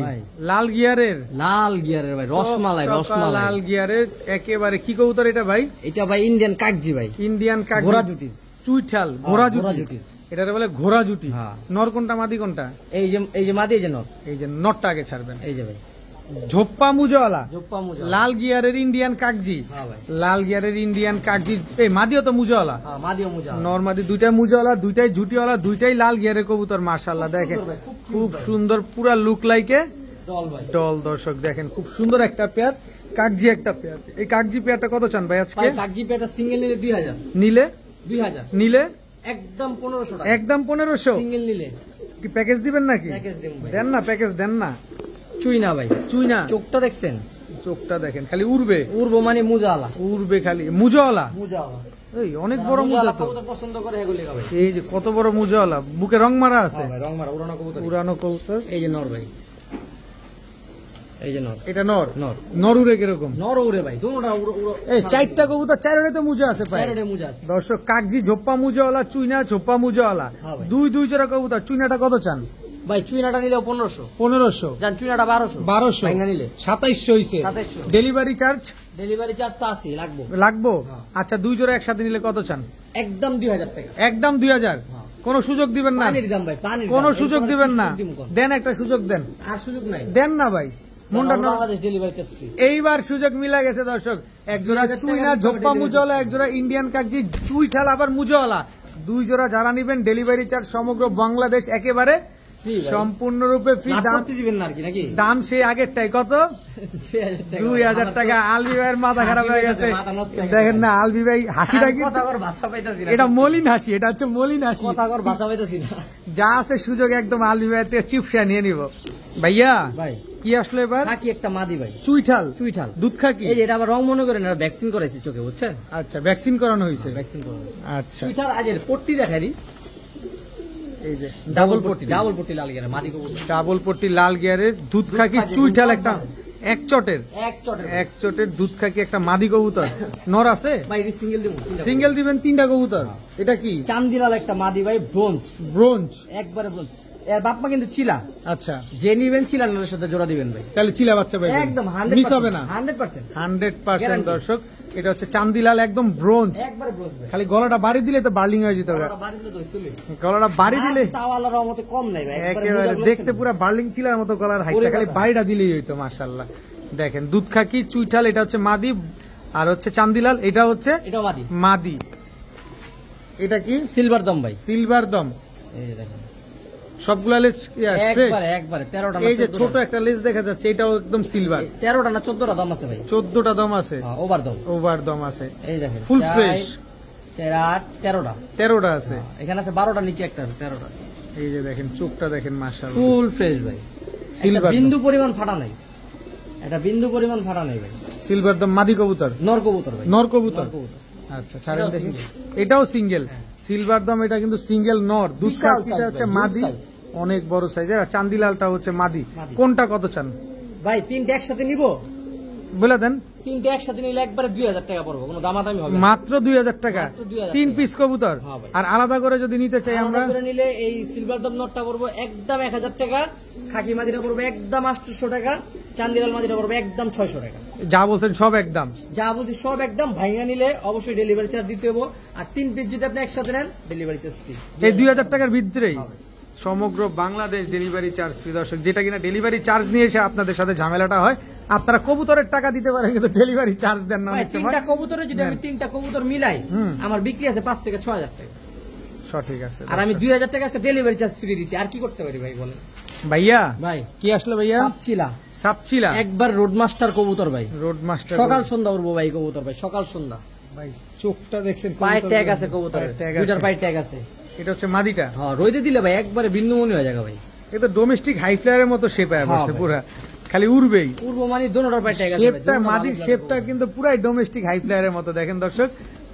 লাল গিয়ারের, লাল গিয়ারের ভাই, রসমালাই, রসমালাই লাল গিয়ারের একেবারে। কি কবুতর এটা ভাই? এটা ভাই ইন্ডিয়ান কাকজি ভাই, ইন্ডিয়ান কাকজি, ঘোড়া জুটি, চুইঠাল ঘোড়া জুটি। এটা বলে ঘোড়া জুটি। নর কোনটা মাদি কোনটা? এই যে মাদি, এই যে নর। এই যে নরটা আগে ছাড়বেন। এই যে ভাই ঝোপ্পা মুজাওয়ালা, জোপ্পা মুজা, লাল গিয়ারের ইন্ডিয়ান কাকজি। হ্যাঁ ভাই, লাল গিয়ারের ইন্ডিয়ান কাকজি। এই মাদিও তো মুজাওয়ালা। হ্যাঁ মাদিও মুজা, নর মাদি দুইটাই মুজাওয়ালা, দুইটাই ঝুটিওয়ালা, দুইটাই লাল গিয়ারের কবুতর। মাশাআল্লাহ দেখেন খুব সুন্দর, পুরা লুক লাইকে ডল ভাই, ডল। দর্শক দেখেন খুব সুন্দর একটা পেয়ার, কাকজি একটা পেয়ার। এই কাকজি পেয়ারটা কত চান ভাই আজকে? ভাই কাকজি পেটা সিঙ্গেল নিলে 2000, নিলে 2000, নিলে একদম 1500 টাকা, একদম 1500। সিঙ্গেল নিলে কি প্যাকেজ দিবেন নাকি? প্যাকেজ দেব ভাই। দেন না, প্যাকেজ দেন না। চুই না ভাই, চুই না। চোখটা দেখছেন? চোখটা দেখেন খালি উড়বে, উড়বো মানে মুজাওয়ালা, উড়বে খালি। মুজাওয়ালা, মুজাওয়ালা। এই অনেক বড় মুজা তো। কবুতর পছন্দ করে এগুলি ভাই। এই যে কত বড় মুজাওয়ালা, বুকে রং মারা আছে। হ্যাঁ ভাই, রং মারা উড়ানো কবুতর, উড়ানো কবুতর। এই যে নর ভাই, এই যে নর। এটা নর। নর, নর উড়ে কিরকম? নর উড়ে ভাই, দুটোটা উড়ো। এই চারটা কবুতর, চারটে তো মুজা আছে পায়। চারটে মুজা আছে। দর্শক কাকজি ঝোপ্পা মুজাওয়ালা, চুইনা ঝোপ্পা মুজাওয়ালা, হ্যাঁ ভাই। দুই জোড়া কবুতর। চুইনাটা কত চান? ভাই চুইনাটা নিলেও 1500, 1500। জান চুইনাটা 1200, 1200 ভাঙা নিলে 2700 হইছে। 2700। ডেলিভারি চার্জ ডেলিভারি চার্জ তো আছে, লাগবে। লাগবো? আচ্ছা দুই জোড়া একসাথে নিলে কত চান? একদম 2000 টাকা। একদম 2000। কোন সুযোগ দিবেন না? পানির দাম ভাই, পানির কোন দাম। সুযোগ এরপরে দিবেন না? সুযোগ দিমু কোন? দেন একটা সুযোগ দেন। আর সুযোগ নাই। দেন না ভাই, মনটা all Bangladesh delivery charge free. এইবার সুযোগ মিলা গেছে দর্শক। এক জোড়া 2000 চুইনা টাকা ঝোপ্পা delivery মুজাওয়ালা, এক জোড়া ইন্ডিয়ান কাকজি চুইঠাল আবার মুজাওয়ালা, দুই জোড়া যারা নিবেন ডেলিভারি চার্জ সমগ্র বাংলাদেশ একেবারে ফ্রি ভাই। সম্পূর্ণরূপে ফ্রি। মাফ দাম করতে দিবেন না আর কি নাকি? দাম সেই আগেরটাই। কত? 2000 টাকা। আলবি ভাইয়ের মাথা খারাপ হয়ে গেছে মাথা নষ্ট হয়ে গেছে। দেখেন না আলবি ভাই হাসিটা কি, কথা কর ভাষা পাইতাছি না। এটা মলিন হাসি, এটা হচ্ছে মলিন হাসি। কথা কর ভাষা পাইতাছি না। যা আছে সুযোগ একদম আলবি ভাইয়ের থেকে চিপসা নিয়ে নিব। ভাইয়া ভাই কি আসলো এবার? খাকি একটা মাদি ভাই, চুইঠাল। চুইঠাল। দুধ খাকি। এই যে এটা আবার রং মনে করেন, আর ভ্যাকসিন করাইছে চোখে, বুঝছেন? আচ্ছা ভ্যাকসিন করানো হয়েছে। ভ্যাকসিন করানো। আচ্ছা চুইঠাল আজের পট্টি দেখাই দি। এই যে ডাবল পট্টি, ডাবল পট্টি লাল গেরা মাদি কবুতর। ডাবল পট্টি লাল গিয়ারের দুধ খাকি চুইঠাল একটা, এক চটের এক চটের দুধ খাকি একটা মাদি কবুতর। নর আছে? ভাই এটা সিঙ্গেল দেব। সিঙ্গেল দিবেন 3টা কবুতর। এটা কি? চান্দিলাল একটা মাদি ভাই, ব্রোঞ্জ, ব্রোঞ্জ একবারে ব্রোঞ্জ। এর বাপমা কিন্তু চিলা। আচ্ছা যে নিবেন চিলানোর সাথে জোড়া দিবেন ভাই, তাহলে চিলা বাচ্চা পাই একদম মিস হবে না। 100%। 100% দর্শক, এটা হচ্ছে চান্দিলাল একদম ব্রোঞ্জ। একবারে ব্রোঞ্জ ভাই। খালি গলাটা বাড়ি দিলে তো বার্লিং হয়ে যেত। ওটা বাড়ি দিলে তো চলে। গলাটা বাড়ি দিলে তাওয়ালার রহমতে কম নাই ভাই, একেবারে দেখতে পুরো বার্লিং চিলার মতো গলার হাইটটা, খালি বাড়িটা দিলেই হইতো। মাশাআল্লাহ দেখেন দুধ খাকি চুইঠাল, এটা হচ্ছে মাদি, আর হচ্ছে চান্দিলাল এটা হচ্ছে এটা মাদি। মাদি। এটা কি? সিলভার দম ভাই, সিলভার দম। এই যে দেখেন সবগুলা লেজ ফ্রেশ। একবারে 13টা। এই যে ছোট একটা লেজ দেখা যাচ্ছে, এটাও একদম সিলভার। 13টা না 14টা দম আছে ভাই, 14টা দম আছে, ওভার দম। ওভার দম আছে। এই দেখেন ফুল ফ্রেশ। 13টা 13টা আছে, এখানে আছে 12টা, নিচে একটা আছে 13টা। এই যে দেখেন চোখটা দেখেন মাশাআল্লাহ ফুল ফ্রেশ ভাই, সিলভার বিন্দু পরিমাণ ফাটা নাই, এটা বিন্দু পরিমাণ ফাটা নাই ভাই। সিলভার দম মাদি কবুতর, নর কবুতর ভাই, নর কবুতর। নর কবুতর। আচ্ছা ছাড়েন দেখি, এটাও সিঙ্গেল সিলভার দম, এটা কিন্তু সিঙ্গেল নর। দুধ বিশাল কাকিটা size হচ্ছে ভাই, মাদি, huge size। অনেক বড় সাইজ। আর চান্দিলালটা হচ্ছে মাদি। মাদি। কোনটা কত চান ভাই? তিনটে একসাথে নিব, বলে দেন। তিনটে একসাথে নিলে একবারে 2000 টাকা পড়বো, কোনো দামাদামি হবে না। মাত্র 2000 টাকা, মাত্র 2000 তিন টাকা। পিস কবুতর। হ্যাঁ ভাই। আর আলাদা করে যদি নিতে চাই আমরা, আলাদা করে নিলে এই সিলভার দম নটটা পড়বো একদম 1000 টাকা, খাকি মাদিটা পড়বো একদম 800 টাকা, চান্দিলাল মাদিটা পড়বে একদম 600 টাকা। যা বলছেন সব একদম, যা বলছি সব একদম। ভাইঙ্গা নিলে অবশ্যই ডেলিভারি চার্জ দিতে হবে, আর 3 পিস যদি আপনি একসাথে নেন ডেলিভারি চার্জ ফ্রি। এই 2000 টাকার ভিতরেই সমগ্র বাংলাদেশ ডেলিভারি চার্জ ফ্রি দর্শক। যেটা কিনা ডেলিভারি চার্জ নিয়ে এসে আপনাদের সাথে ঝামেলাটা হয়, আপনারা কবুতরের টাকা দিতে পারেন কিন্তু ডেলিভারি চার্জ দেন না ভাই, অনেক সময়। 3টা কবুতরে যদি আমি 3টা কবুতর মিলাই, আমার বিক্রি আছে 5 থেকে 6000 টাকা। সঠিক আছে। আর আমি 2000 টাকা আজকে ডেলিভারি চার্জ ফ্রি দিছি, আর কি করতে পারি ভাই বলেন? ভাইয়া ভাই কি আসলো ভাইয়া? সাপচিলা, সাপচিলা একবার রোড মাস্টার কবুতর ভাই, রোড মাস্টার। সকাল সন্ধ্যা উড়বো ভাই কবুতর ভাই, সকাল সন্ধ্যা। ভাই চোখটা দেখছেন, পায়ে ট্যাগ আছে কবুতরের, দুইটার পায়ে ট্যাগ আছে। এটা হচ্ছে মাদিটা। হ্যাঁ, রোদে দিলে ভাই একবারে ভিন্ন মনে হয়ে যাবে ভাই। এটা ডোমেস্টিক হাই ফ্লায়ারের মতো শেপ আছে হ্যাঁ ভাই। পুরা, খালি উড়বেই। উড়বো মানে দোনোটার পায়ে ট্যাগ আছে ভাই, শেপটা দোনোটা মাদির ভালো শেপটা কবুতর। কিন্তু পুরাই ডোমেস্টিক হাই ফ্লায়ারের মতো। দেখেন দর্শক,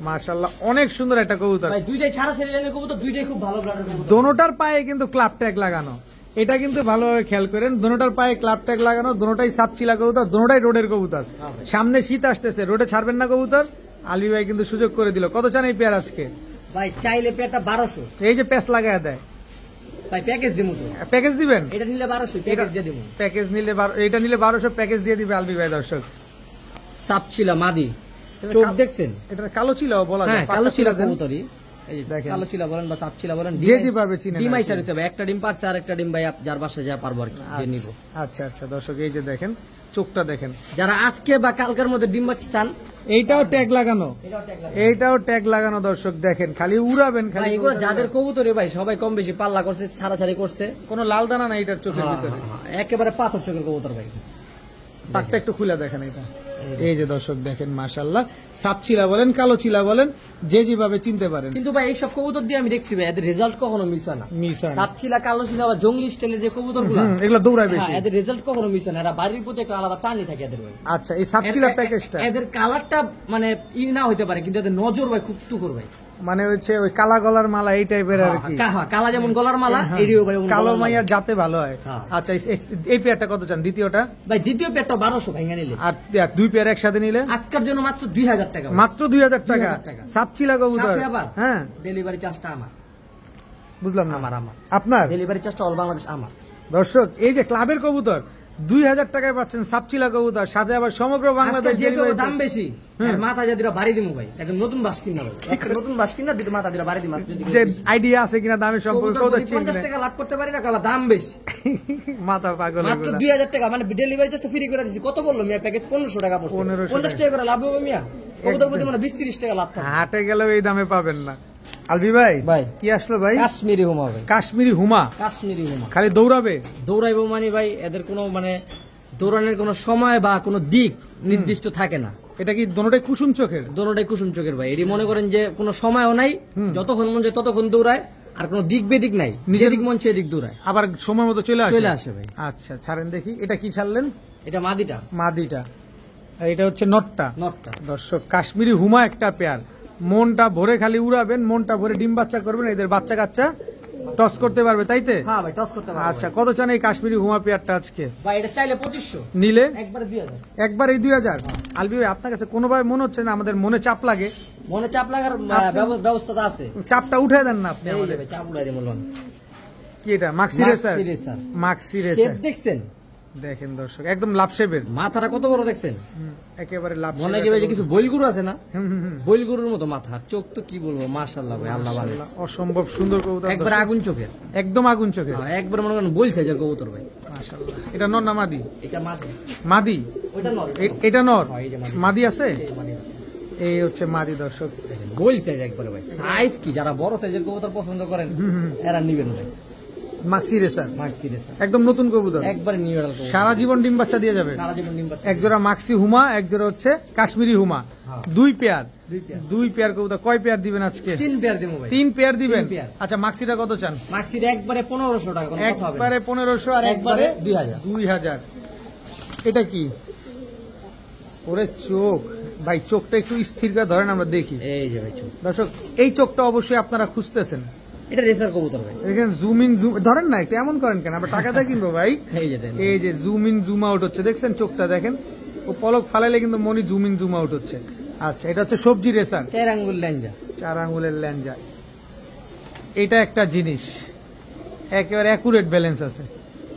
মাশাআল্লাহ অনেক সুন্দর একটা কবুতর। ভাই দুইটাই ছাড়া ছেড়ে লাইনের কবুতর, দুইটাই খুব ভালো ব্লাডের কবুতর। দোনোটার পায়ে কিন্তু ক্লাব ট্যাগ লাগানো, এটা কিন্তু ভালোভাবে খেয়াল করেন। দোনোটার পায়ে ক্লাব ট্যাগ লাগানো, দোনোটাই সাপচিলা কবুতর, দোনোটাই রোডের কবুতর। সামনে শীত আসতেছে, রোডে ছাড়বেন না কবুতর। আলী ভাই কিন্তু সুযোগ করে দিল। কত চান এই পেয়ার আজকে? ভাই চাইলে পেয়ারটা 1200 এই যে প্যাচ লাগায় দেয়, ভাই প্যাকেজ দিমু তো। প্যাকেজ দিবেন? এটা নিলে 1200 প্যাকেজ দিয়ে দিমু। প্যাকেজ নিলে এটা নিলে 1200 প্যাকেজ দিয়ে দিবে আলবি ভাই। দর্শক সাপচিলা মাদি, চোখ দেখছেন? এটা কালো ছিল বলা যায়, হ্যাঁ, কালো চিলা পাকা দেন। কবুতরই। এই যে দেখেন। কালো চিলা বলেন বা সাপচিলা বলেন, যে যেভাবে চিনেন ডিম আর কি। আইসা রয়েছে ভাই, একটা ডিম পারছে আর একটা ডিম ভাই যার বাসায় যা পারবো আর কি দিয়ে নিব। আচ্ছা আচ্ছা দর্শক, এই যে দেখেন চোখটা দেখেন। যারা আজকে বা কালকের মধ্যে ডিম বাচ্চা চান, এইটাও ট্যাগ লাগানো, এটাও ট্যাগ লাগান। এইটাও ট্যাগ লাগানো দর্শক। দেখেন খালি উড়াবেন, ভাই খালি এগুলো যাদের কবুতরে ভাই সবাই কম বেশি পাল্লা করছে, ছাড়াছাড়ি করছে। কোনো লাল দানা নাই এটার চোখের হ্যাঁ, ভিতরে। হ্যাঁ, হ্যাঁ, একেবারে পাথর চোখের কবুতর ভাই। পাকটা একটু খুলে দেখেন এটা। এই যে দর্শক দেখেন, মাশাআল্লাহ সাপচিলা বলেন কালো চিলা বলেন, যে যেভাবে চিনতে পারেন। কিন্তু ভাই এইসব কবুতর দিয়ে আমি দেখছি ভাই এদের রেজাল্ট কখনো মিস হয় না। মিস হয় না। সাপচিলা, কালো চিলা বা জঙ্গলি স্টাইলের যে কবুতর গুলা, এগুলো দৌড়ায় বেশি। এদের রেজাল্ট কখনো মিস হয় না। এরা বাড়ির প্রতি একটা আলাদা টানই থাকে এদের ভাই। আচ্ছা, এই সাপচিলা এদের- প্যাকেজটা এদের কালারটা মানে না হইতে পারে, কিন্তু এদের নজর ভাই খুব তুকর ভাই। মানে হচ্ছে ওই কালা গলার মালা এই টাইপের আর কি। কালা যেমন গলার মালা, এডিও ভাই ওমন কালো গলার মালা। মাইয়ার যাতে ভালো হয়। হ্যাঁ। আচ্ছা, এই পেয়ারটা কত চান? দ্বিতীয়টা ভাই দ্বিতীয় পেয়ারটা 1200 ভাঙা নিলে, আর পেয়ার, দুই পেয়ার একসাথে নিলে আজকের জন্য মাত্র 2000 টাকা ভাই। মাত্র 2000 টাকা। 2000 টাকা। সাপচিলা কবুতর। সাথে আবার হ্যাঁ, ডেলিভারি চার্জটা আমার, বুঝলাম না। আমার আপনার ডেলিভারি চার্জটা অল বাংলাদেশ আমার। দর্শক, এই যে ক্লাবের কবুতর 2000 টাকায় পাচ্ছেন সাপচিলা কবুতর, সাথে আবার সমগ্র বাংলাদেশ আজকে যে কেউ delivery দাম বেশি, আর মাথা যাদিরা বাড়ি দিমু ভাই। একটা নতুন বাস কিনা ভাই, একটা নতুন বাস কিনা দুটো মাথা দিরা বাড়ি দিমু। যদি যে আইডিয়া আছে কিনা দামের সম্পর্কে কবুতর কত যদি 50 টাকা লাভ করতে পারি না, কাবা দাম বেশি। মাথা পাগল হয়ে মাত্র গেল। 2000 টাকা, মানে ডেলিভারি চার্জটা ফ্রি করে দিছি। কত বললো মিয়া? প্যাকেজ 1500 টাকা পড়ছে। 1500 50 টাকা করে লাভ হবে মিয়া? কবুতর প্রতি মানে 20-30 টাকা লাভ থাকে। হাটে গেলেও এই দামে পাবেন না। আলবি ভাই, ভাই। কি আসলো ভাই? কাশ্মীরি হুমা ভাই, কাশ্মীরি হুমা। কাশ্মীরি হুমা। খালি দৌড়াবে? দৌড়াইবো মানে ভাই এদের কোনো মানে দৌড়ানোর কোনো সময় বা কোনো দিক নির্দিষ্ট থাকে না। এটা কি দোনোটাই কুসুম চোখের? দোনোটাই কুসুম চোখের ভাই। এটি মনে করেন যে কোনো সময়ও নাই, যতক্ষণ মন চায় ততক্ষণ দৌড়ায়, আর কোনো দিক বেদিক নাই, নিজের দিক মন চেয়ে দিক দৌড়ায়, আবার সময় মতো চলে আসে? চলে আসে ভাই। আচ্ছা, ছাড়েন দেখি। এটা কি ছাড়লেন? এটা মাদিটা, মাদিটা, আর এটা হচ্ছে নটটা। নটটা। দর্শক, কাশ্মীরি হুমা একটা পেয়ার। মনটা ভরে খালি উড়াবেন, মনটা ভরে ডিম বাচ্চা করবেন, এদের বাচ্চা কাচ্চা টস করতে পারবে, তাইতে? হ্যাঁ ভাই, টস করতে পারবে। আচ্ছা, কত চান এই কাশ্মীরি হুমা পেয়ারটা আজকে? ভাই এটা চাইলে 2500, নিলে একবারে 2000। একবার এই 2000। আলবি ভাই, আপনার কাছে কোনোভাবে মনে হচ্ছে না আমাদের মনে চাপ লাগে? মনে চাপ লাগার ব্যবস্থা আছে। চাপটা উঠে দেন না আপনি এই যে আমাদের। ভাই, চাপ উড়াই দিয়ে বললাম। কি এটা maxi racer? Maxi racer. Maxi shape racer. দেখছেন? দেখেন দর্শক, একদম লাভ শেপের, মাথাটা কত বড় দেখছেন? একেবারে লাভ মনে শেপের। হয় যে কিছু বইলগুরু আছে না, বইলগুরুর মতো মাথা, আর চোখ তো কি বলবো, মাশাআল্লাহ ভাই, আল্লাহ বানিস। অসম্ভব সুন্দর কবুতর, একবার আগুন চোখের, একদম আগুন চোখে। একবার মনে করেন বই সাইজের কবুতর ভাই। মাশাআল্লাহ। এটা নর না মাদি? এটা মাদি। মাদি? ওইটা নর। এটা নর? এই যে মাদি। মাদি আছে? এই মাদি। এই হচ্ছে মাদি দর্শক। বই সাইজ একবারে ভাই। সাইজ কি, যারা বড় সাইজের কবুতর পছন্দ করেন এরা নিবেন ভাই। মাক্সি রেসার, মাক্সি রেসার একদম নতুন কবুতর, একবারে নিউ এডাল কবুতর, সারা জীবন ডিম বাচ্চা দিয়ে যাবে। সারা জীবন ডিম বাচ্চা। এক জোড়া মাক্সি হুমা, এক জোড়া হচ্ছে কাশ্মীরি হুমা, দুই পেয়ার। দুই পেয়ার। দুই পেয়ার কবুতর। কয় পেয়ার দিবেন আজকে? 3 পেয়ার দেবো ভাই। 3 পেয়ার দিবেন? 3 পেয়ার। আচ্ছা, মাক্সিটা কত চান? মাক্সির একবারে 1500 টাকা, কোনো কথা হবে না। একবারে 1500 আর একবারে একবারে 2000। 2000। এটা কি? ওরে চোখ ভাই, চোখটা একটু স্থির করে ধরেন, আমরা দেখি। এই যে ভাই চোখ, দর্শক, এই চোখটা অবশ্যই আপনারা খুঁজতেছেন। এটা রেসার কবুতর ভাই। এখানে জুম ইন জুম ধরেন না, একটু এমন করেন কেন? আমরা টাকা দিয়ে কিনবো ভাই। এই যে দেন। এই যে জুম ইন জুম আউট হচ্ছে, দেখছেন চোখটা দেখেন, ও পলক ফালাইলে কিন্তু মনি জুম ইন জুম আউট হচ্ছে। আচ্ছা, এটা হচ্ছে সবজি রেসার, 4 আঙ্গুল ল্যাঞ্জা। 4 আঙ্গুলের ল্যাঞ্জা। এটা একটা জিনিস, একেবারে অ্যাকুরেট ব্যালেন্স আছে।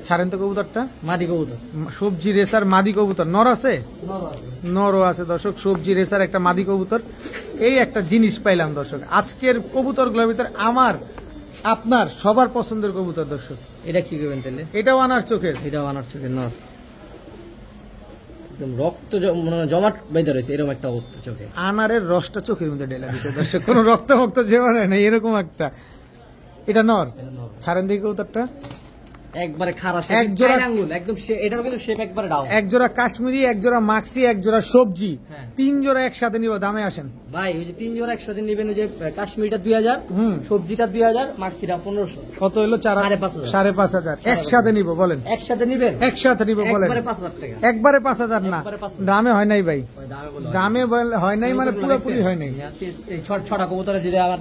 ছাড়েন তো কবুতরটা। মাদি কবুতর, সবজি রেসার মাদি কবুতর নর আছে, নর আছে। নরও আছে দর্শক। সবজি রেসার একটা মাদি কবুতর। এই একটা জিনিস পাইলাম দর্শক আজকের কবুতরগুলোর ভিতরে, আমার আপনার সবার পছন্দের কবুতর দর্শক। এটা কি করবেন তাহলে? এটাও আনার চোখের, এটাও আনার চোখের নর, একদম রক্ত জমাট বেঁধে রয়েছে, এরকম একটা অবস্থা চোখে। আনারের রসটা চোখের মধ্যে ঢেলা দিচ্ছে দর্শক, কোনো রক্ত ভক্ত জমা হয় না এরকম একটা। এটা নর, ছাড়েন দিকে কবুতরটা। একবারে খারাপ এক জোড়া আঙ্গুল একদম, এটারও কিন্তু শেপ একবারে ডাউন। এক জোড়া কাশ্মীরি, এক জোড়া মাক্সি, এক জোড়া সবজি, হ্যাঁ। 3 জোড়া একসাথে নিব, দামে আসেন ভাই। ওই যে 3 জোড়া একসাথে নেবেন, ওই যে কাশ্মীরটা 2000, সবজিটা 2000, মাক্সিটা 1500। কত হলো? 5,500 5,500 একসাথে নিব বলেন, একসাথে নিবেন, একসাথে নিব বলেন। একবারে 5000 টাকা, একবারে 5,000 না, একবারে 5,000 দামে হয় নাই ভাই, ওই দামে বলে দামে হয় নাই মানে পুরোপুরি হয় নাই। এই ছটা কবুতরে দিলে আবার,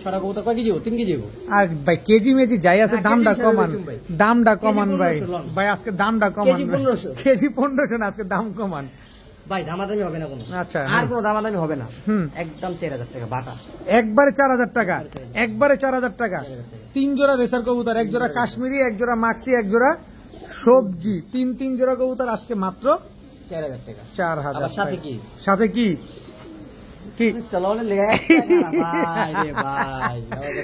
ছটা কবুতর কয় কেজি? 3 কেজি। আর ভাই কেজি মেজি যাই আছে, না, দামটা কেজি কমান, হিসাবে বেচুন ভাই। দামটা কমান কেজি ভাই। 1500 লন। ভাই আজকে দামটা কমান কেজি ভাই। 1500। কেজি 1500 না, আজকে দাম কমান ভাই। দামাদামি হবে না কোনো, আচ্ছা, আর হ্যাঁ। কোনো দামাদামি হবে না, হুম। একদম 4000 টাকা বাটা, একবারে 4000 টাকা, একবারে 4000 টাকা। 3 জোড়া রেসার কবুতর, এক জোড়া কাশ্মীরি, এক জোড়া মাক্সি, এক জোড়া সবজি, 3 জোড়া কবুতর আজকে মাত্র 4000 টাকা। 4000। আবার সাথে কি? সাথে কি কি চলো লেগে ভাই রে ভাই,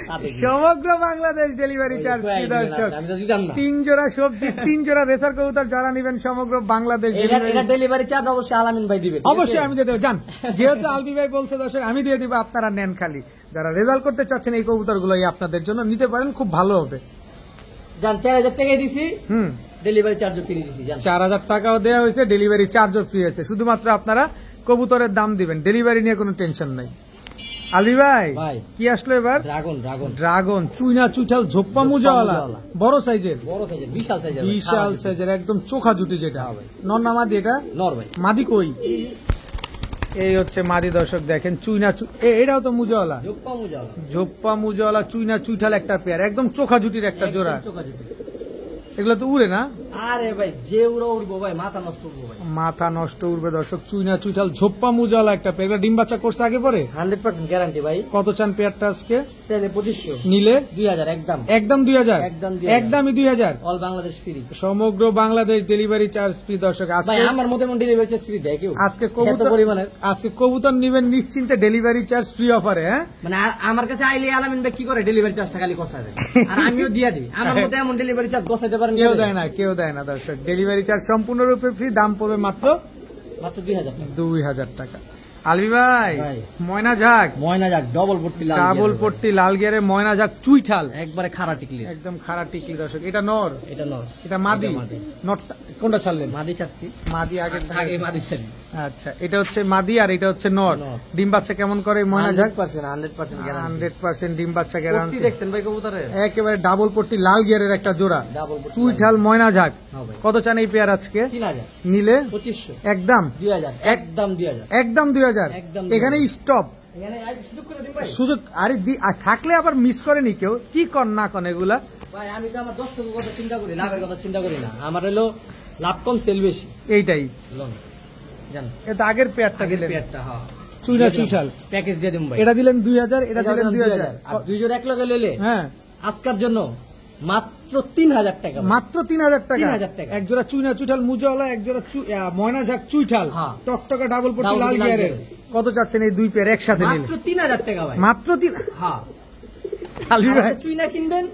সাথে কি? সমগ্র বাংলাদেশ ডেলিভারি চার্জ ফ্রি দর্শক। আমি তো দিতাম না। 3 জোড়া সবজি, 3 জোড়া রেসার কবুতর যারা নেবেন সমগ্র বাংলাদেশ এটা ডেলিভারি, ডেলিভারি চার্জ অবশ্যই আলামিন ভাই দিবে, ঠিক আছে? অবশ্যই আমি দিয়ে দেবো। জান, যেহেতু আলবি ভাই বলছে দর্শক আমি দিয়ে দিব, আপনারা নেন খালি। যারা রেজাল্ট করতে চাচ্ছেন এই কবুতরগুলোই আপনাদের জন্য নিতে পারেন, খুব ভালো হবে। জান 4000 টাকাই দিছি, হুম, ডেলিভারি চার্জও ফ্রি দিছি জান। 4000 টাকাও দেওয়া হয়েছে, ডেলিভারি চার্জও ফ্রি আছে। শুধুমাত্র আপনারা কবুতরের দাম দিবেন, ডেলিভারি নিয়ে কোনো টেনশন নাই। আলবি ভাই ভাই। কি আসলো এবার? ড্রাগন, ড্রাগন, ড্রাগন, চুইনা চুইঠাল, ঝোপ্পা মুজাওয়ালা, মুজাওয়ালা। বড় সাইজের, বড় সাইজের, বিশাল সাইজের, বিশাল সাইজের, একদম চোখা জুটি যেটা। নর না মাদি এটা? নর ভাই। মাদি কই? এই হচ্ছে মাদি দর্শক, দেখেন চুইনা এটাও তো মুজাওয়ালা, জোপ্পা মুজাওয়ালা, ঝোপ্পা মুজাওয়ালা, চুইনা চুইঠাল একটা পেয়ার, একদম চোখা জুটির একটা জোড়া। একদম চোখাচোখি। এগুলো তো উড়ে না? আরে ভাই যে উড়বো ভাই, মাথা নষ্ট করবো ভাই, মাথা নষ্ট উড়বে দর্শক। চুইনা চুইঠাল, ঝোপ্পা মুজাওয়ালা একটা পেয়ার। এগুলো ডিম বাচ্চা করছে আগে পরে? 100% গ্যারান্টি ভাই। কত চান পেয়ারটা আজকে? তাহলে 2500, নিলে 2000 একদম, একদম 2000, একদম 2000, একদমই 2000, অল বাংলাদেশ ফ্রি। সমগ্র বাংলাদেশ ডেলিভারি চার্জ ফ্রি দর্শক। ভাই আজকে আমার মতে মন ডেলিভারি চার্জ ফ্রি দেয় কেউ? আজকে এত কবুতর, পরিমাণের, আজকে কবুতর নিবেন নিশ্চিন্তে, ডেলিভারি চার্জ ফ্রি অফারে। হ্যাঁ, মানে আমার কাছে আইলে আলামিন ভাই কি করে ডেলিভারি চার্জটা খালি কষায় দেয়, আর আমিও দিয়ে দিই। আমার মতে এমন ডেলিভারি চার্জ কষাইতে পারেন কেউ দেয় না, কেউ দেয় না দর্শক। ডেলিভারি চার্জ সম্পূর্ণরূপে ফ্রি, দাম পড়বে মাত্র মাত্র 2000 টাকা। 2000 টাকা। আলবি ভাই, ভাই। ময়না ঝাক, ময়না যাক ডবল পট্টি লাল, ডাবল পট্টি লাল গিয়ারে ময়না ঝাক চুইঠাল, একবারে খাড়া টিকলি, একদম খারাপ টিকলি দর্শক। এটা নর, এটা নর, এটা মাদি। এটা মাদি। নরটা কোনটা ছাড়লেন? মাদি ছাড়ছি, মাদি আগে আগে মাদি ছাড়ি। আচ্ছা, এটা হচ্ছে মাদি আর এটা হচ্ছে নর। নর। ডিম বাচ্চা কেমন করে ময়না ঝাক? 100% গ্যারান্টি। 100% ডিম বাচ্চা পট্টি গ্যারান্টি। দেখছেন ভাই কবুতরের? একেবারে ডাবল পট্টি লাল গিয়ারের একটা জোড়া, ডাবল পট্টি চুইঠাল ময়না ঝাক। হ্যাঁ ভাই। কত চান এই পেয়ার আজকে? 3000, নিলে 2500, একদম 2000, একদম 2000। একদম 2000। একদম এখানে স্টপ এখানে সুযোগ করে দিন ভাই। সুযোগ। আরে আর থাকলে আবার মিস করেনি কেউ, কি কর না কন এগুলা। ভাই আমি তো আমার 10 টাকার কথা চিন্তা করি, লাভের কথা চিন্তা করি না। আমার হলো লাভ কম সেল বেশি। এইটাই লোন জান, এটা আগের পেয়ারটা আগের দিলেন, পেয়ারটা হ্যাঁ চুইনা চুইঠাল। প্যাকেজ দিয়ে দিন ভাই। এটা দিলেন 2000, এটা দিলেন 2000। আর দুই জোড়া এক লগে লইলে হ্যাঁ, আজকের জন্য মাত্র 3000 টাকা ভাই। মাত্র 3000 টাকা। 3000 টাকা। এক জোড়া চুইনা চুইঠাল মুজাওয়ালা, এক জোড়া ময়না ঝাক চুইঠাল, হ্যাঁ। টকটকা ডাবল পট্টি ডাবল লাল পট্টি লাল গিয়ারের। কত চাচ্ছেন এই দুই পেয়ার একসাথে নিলে? মাত্র 3000 টাকা ভাই। মাত্র 3। হ্যাঁ, আলবি ভাই, চুইনা কিনবেন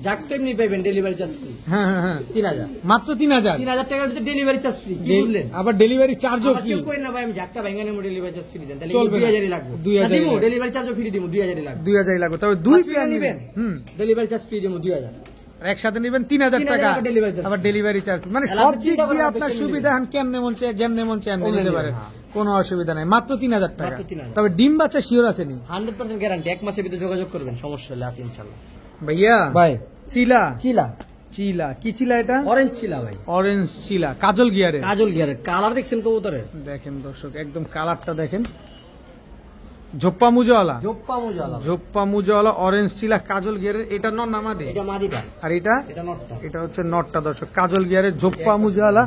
যাক এমনি পাইবেন ডেলিভারি চার্জ ফ্রি। হ্যাঁ হ্যাঁ হ্যাঁ, 3000, মাত্র 3000। 3000 টাকার ভিতরে ডেলিভারি চার্জ ফ্রি। কি বললেন? আবার ডেলিভারি চার্জও আবার ফ্রি। কেউ কই না ভাই আমি যাকটা ভাঙা নেব ডেলিভারি চার্জ ফ্রি দেন, তাহলে চলবে না। 2000ই লাগবে। 2000 দিমু লাগবে। ডেলিভারি চার্জও ফ্রি দিমু, 2000ই লাগবে। 2000 লাগবে, তবে দুই আর পেয়ার চুইনা নিবেন। ডেলিভারি চার্জ ফ্রি দিমু 2000। একসাথে নিবেন 3000 টাকা, আবার delivery charge। আবার ডেলিভারি চার্জ। মানে তাহলে সব আপনি দিক চিন্তা করেন দিয়ে আপনি আপনার কেমনে সুবিধা, হন কেমনে মন চায় যেমনে মন চায় এমনি ওমনি নিতে নেবেন, পারেন, হ্যাঁ। কোনো অসুবিধা নাই। মাত্র 3000 টাকা। মাত্র 3000। তবে ডিম বাচ্চা শিওর আছে নি? 100% গ্যারান্টি, এক মাসের ভিতরে যোগাযোগ করবেন, সমস্যা হলে আসি ইনশাআল্লাহ। ভাইয়া ভাই চিলা, চিলা, চিলা কি চিলা এটা? অরেঞ্জ চিলা ভাই, অরেঞ্জ চিলা, কাজল গিয়ারে। কাজল গিয়ারের কালার দেখছেন কবুতরের? দেখেন দর্শক, একদম কালারটা দেখেন। ঝোপ্পা মুজাওয়ালা, জোপ্পা মুজালা, ঝোপ্পা মুজাওয়ালা অরেঞ্জ চিলা কাজল গিয়ারের। এটা নর নামাদে, এটা মাদিটা, আর এটা এটা নটটা। এটা হচ্ছে নটটা দর্শক। কাজল গিয়ারের ঝোপ্পা মুজাওয়ালা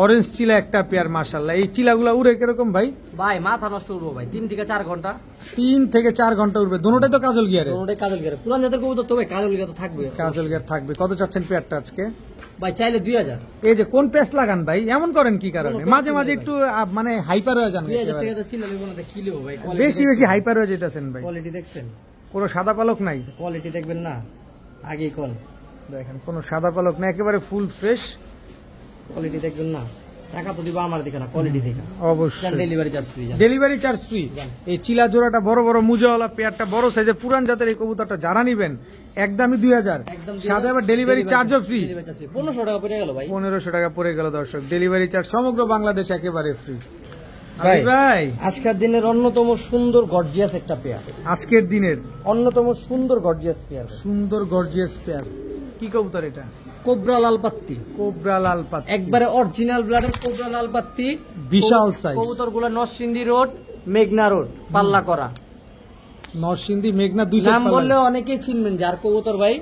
অরেঞ্জ চিলা একটা পেয়ার, মাশাআল্লাহ। এই চিলাগুলা উড়ে কিরকম ভাই? ভাই মাথা নষ্ট করবো ভাই, 3 থেকে 4 ঘন্টা। 3 থেকে 4 ঘন্টা উড়বে, দুটোটাই তো কাজল গিয়ারে। দুটোটাই কাজল গিয়ারে, পুরান জাতের কবুতর তো ভাই কাজল গিয়ার তো থাকবে। কাজল গিয়ার থাকবে। কত চাচ্ছেন পেয়ারটা আজকে? ভাই চাইলে 2000। এই যে কোন পেস লাগান ভাই, এমন করেন কি কারণে? মাঝে মাঝে একটু মানে হাইপার হয়ে যান, 2000 টাকা তো ছিল না, কি লিবো ভাই? বেশি বেশি হাইপার হয়ে যেতেছেন ভাই। কোয়ালিটি দেখছেন? কোনো সাদা পালক নাই, কোয়ালিটি দেখবেন না, আগেই কোন দেখেন কোনো সাদা পালক না, একেবারে ফুল ফ্রেশ। কোয়ালিটি দেখবেন না, টাকা তো দিব আমার দিকে না, কোয়ালিটি দেখে অবশ্যই। Delivery charge free. Delivery charge free. এই চিলা জোড়াটা বড় বড় মুজাওয়ালা পেয়ারটা, বড় সাইজের পুরান জাতের এই কবুতরটা যারা নিবেন একদমই 2000, সাথে আবার ডেলিভারি চার্জও ফ্রি। 1500 টাকা পড়ে গেল ভাই, 1500 টাকা পড়ে গেল দর্শক। ডেলিভারি চার্জ সমগ্র বাংলাদেশ একেবারে ফ্রি। ভাই আজকের দিনের অন্যতম সুন্দর গর্জিয়াস একটা পেয়ার, আজকের দিনের অন্যতম সুন্দর গর্জিয়াস পেয়ার, সুন্দর গর্জিয়াস পেয়ার। কি কবুতর এটা? কোবরা লাল পাত্তি। কোবরা লাল পাত্তি, একবারে অরিজিনাল ব্লাডের কোবরা লাল পাত্তি, বিশাল সাইজ। কবুতরগুলো নরসিংদী রোড, মেঘনা রোড, পাল্লা করা। নরসিংদী মেঘনা, 2 নাম বললে অনেকেই চিনবেন যার কবুতর ভাই।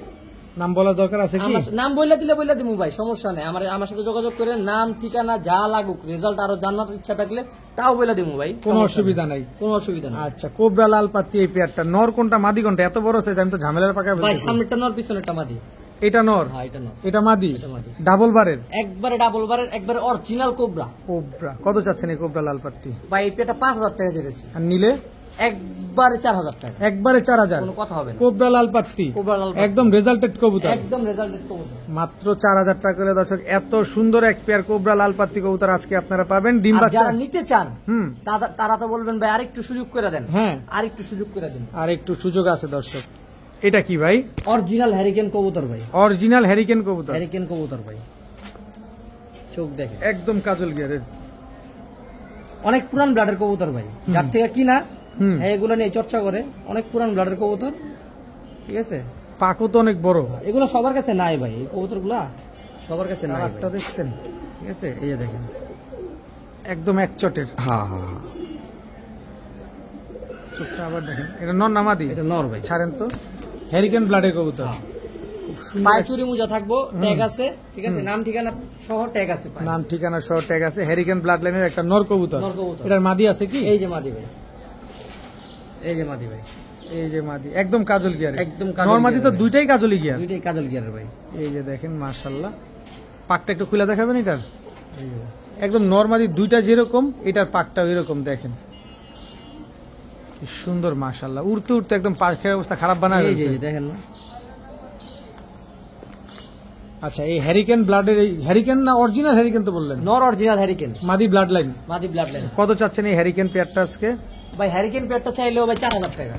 নাম বলার দরকার আছে কি? নাম বললে দিমু ভাই, সমস্যা নেই। আমার সাথে যোগাযোগ করে নাম ঠিকানা যা লাগুক, রেজাল্ট আরো জানার ইচ্ছা থাকলে তাও বলে দিমু ভাই, কোনো অসুবিধা নাই। কোনো অসুবিধা নেই। আচ্ছা, কোবরা লাল পাত্তি এই পেয়ারটা নর কোনটা মাদি কোনটা? এত বড় সাইজ, আমি তো ঝামেলার পাকা ভাই সামনেরটা নর, পিছনেরটা মাদি। এটা নর, হ্যাঁ এটা নর, এটা মাদি। এটা মাদি। ডাবল বারের, একবারে ডাবল বারের, একবারে অরিজিনাল কোবরা। কোবরা কত চাচ্ছেন এই কোবরা লাল পাত্তি? ভাই এই পেটা 5000 টাকা জেরেছি, আর নিলে একবারে 4000 টাকা, একবারে 4000। কোনো কথা হবে না। কোবরা লাল পাত্তি, কোবরা লাল পাত্তি, একদম রেজাল্টেড কবুতর, একদম রেজাল্টেড কবুতর। মাত্র 4000 টাকা করে দর্শক এত সুন্দর এক পেয়ার কোবরা লাল পাত্তি কবুতর আজকে আপনারা পাবেন। ডিম আর বাচ্চা যারা নিতে চান হুম, তারা তো বলবেন ভাই আরেকটু সুযোগ করে দেন। হ্যাঁ আরেকটু সুযোগ করে দেন। আর একটু সুযোগ আছে দর্শক। এটা কি ভাই? অরিজিনাল হ্যারিকেন কবুতর ভাই, অরিজিনাল হ্যারিকেন কবুতর। হ্যারিকেন কবুতর ভাই, চোখ দেখে একদম কাজল গিয়ারের, অনেক পুরান ব্লাডের কবুতর ভাই, যার থেকে কিনা এগুলো নিয়ে চর্চা করে, অনেক পুরান ব্লাডের কবুতর। ঠিক আছে, পাকও তো অনেক বড়। এগুলো সবার কাছে নাই ভাই, এই কবুতর গুলা সবার কাছে নাই। কালারটা দেখছেন? ঠিক আছে, এই যে দেখেন একদম এক চটের। হ্যাঁ হ্যাঁ, চোখটা আবার দেখেন। এটা নর না মাদি? এটা নর ভাই। ছাড়েন তো, হ্যারিকেন ব্লাডের কবুতর। খুব সুন্দর, পায়ে চুরি মুজা থাকবো, ট্যাগ আছে। ঠিক আছে, নাম ঠিকানা সহ ট্যাগ আছে পায়ে। নাম ঠিকানা সহ ট্যাগ আছে। হ্যারিকেন ব্লাড লাইনের একটা নর কবুতর। নর কবুতর। এটার মাদি আছে কি? এই যে মাদি ভাই, এই যে মাদি ভাই, এই যে মাদি, একদম কাজল গিয়ার। একদম কাজল নর মাদি তো গিয়ারের ভাই। দুইটাই কাজলি গিয়ার। দুইটাই কাজল গিয়ারের ভাই। এই যে দেখেন মাশাআল্লাহ, পাকটা একটু খুলে দেখাবেন এটার? একদম নর মাদি দুইটা যেরকম, এটার পাকটাও এরকম দেখেন, কি সুন্দর মাশাআল্লাহ। উড়তে উড়তে একদম পাখের অবস্থা খারাপ বানায় এই যে ফেলছে। দেখেন না। আচ্ছা, এই হ্যারিকেন ব্লাডের, এই হ্যারিকেন না অরিজিনাল হ্যারিকেন তো বললেন? নর অরিজিনাল হ্যারিকেন, মাদি ব্লাড লাইন। মাদি ব্লাড লাইন। কত চাচ্ছেন এই হ্যারিকেন পেয়ারটা আজকে? ভাই হ্যারিকেন পেয়ারটা চাইলেও ভাই 4000 টাকা।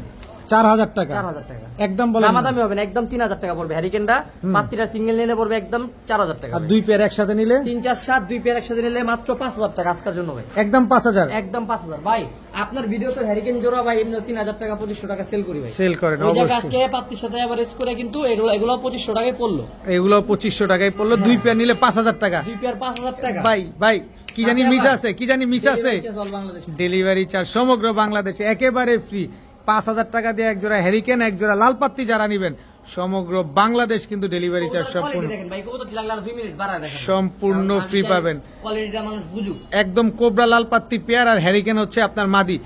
4000 টাকা? 4000 টাকা একদম বলেন না। দামাদামি হবে না, একদম 3000 টাকা পড়বে হ্যারিকেনটা। পাত্তিটা সিঙ্গেল নিলে পড়বে একদম 4000 টাকা। আর দুই পেয়ার একসাথে নিলে? 3 4 7 দুই পেয়ার একসাথে নিলে মাত্র 5000 টাকা আজকের জন্য ভাই, একদম 5000। একদম 5000 ভাই। আপনার ভিডিওতে হ্যারিকেন জোড়া ভাই এমনি 3000 টাকা 2500 টাকা সেল করি ভাই, সেল করেন ওই জায়গা অবশ্যই। আজকে পাত্তির সাথে এভারেজ করে কিন্তু এগুলো 2500 টাকায় পড়লো। এগুলো 2500 টাকায় পড়লো, দুই পেয়ার নিলে 5000 টাকা। দুই পেয়ার 5000 টাকা ভাই ভাই কি জানি মিস আছে, কি জানি মিস আছে। বাংলাদেশ ডেলিভারি চার্জ সমগ্র বাংলাদেশে একেবারে ফ্রি। 5000 টাকা দিয়ে এক জোড়া হ্যারিকেন, এক জোড়া লাল পাত্তি যারা নিবেন, সমগ্র বাংলাদেশ কিন্তু ডেলিভারি চার্জ সম্পূর্ণ, দেখেন ভাই কবুতর লাগলে আর 2 মিনিট বাড়া দেখেন, সম্পূর্ণ ফ্রি পাবেন। কোয়ালিটিটা মানুষ বুঝুক। একদম কোবরা লাল পাত্তি পেয়ার, আর হ্যারিকেন হচ্ছে আপনার মাদি,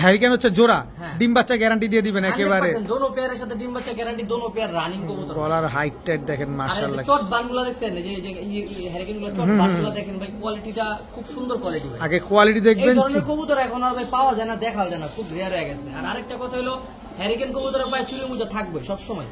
হ্যারিকেন হচ্ছে জোড়া। ডিম বাচ্চা গ্যারান্টি দিয়ে দিবেন একেবারে। 100% দোনো পেয়ারের সাথে ডিম বাচ্চা গ্যারান্টি, দোনো পেয়ার রানিং কবুতর। গলার হাইট টাইট দেখেন আর মাশাআল্লাহ। চট বানগুলো দেখছেন, যে হ্যারিকেন গুলো চট বানগুলো দেখেন ভাই, কোয়ালিটিটা খুব সুন্দর কোয়ালিটি ভাই। আগে কোয়ালিটি এই দেখবেন। ধরনের কবুতর এখন আর ভাই পাওয়া যায় না, দেখাও যায় না, খুব রেয়ার হয়ে গেছে। আর আরেকটা কথা হলো হ্যারিকেন কবুতরের পায়ে চুরি মুজা থাকবে সব সময়।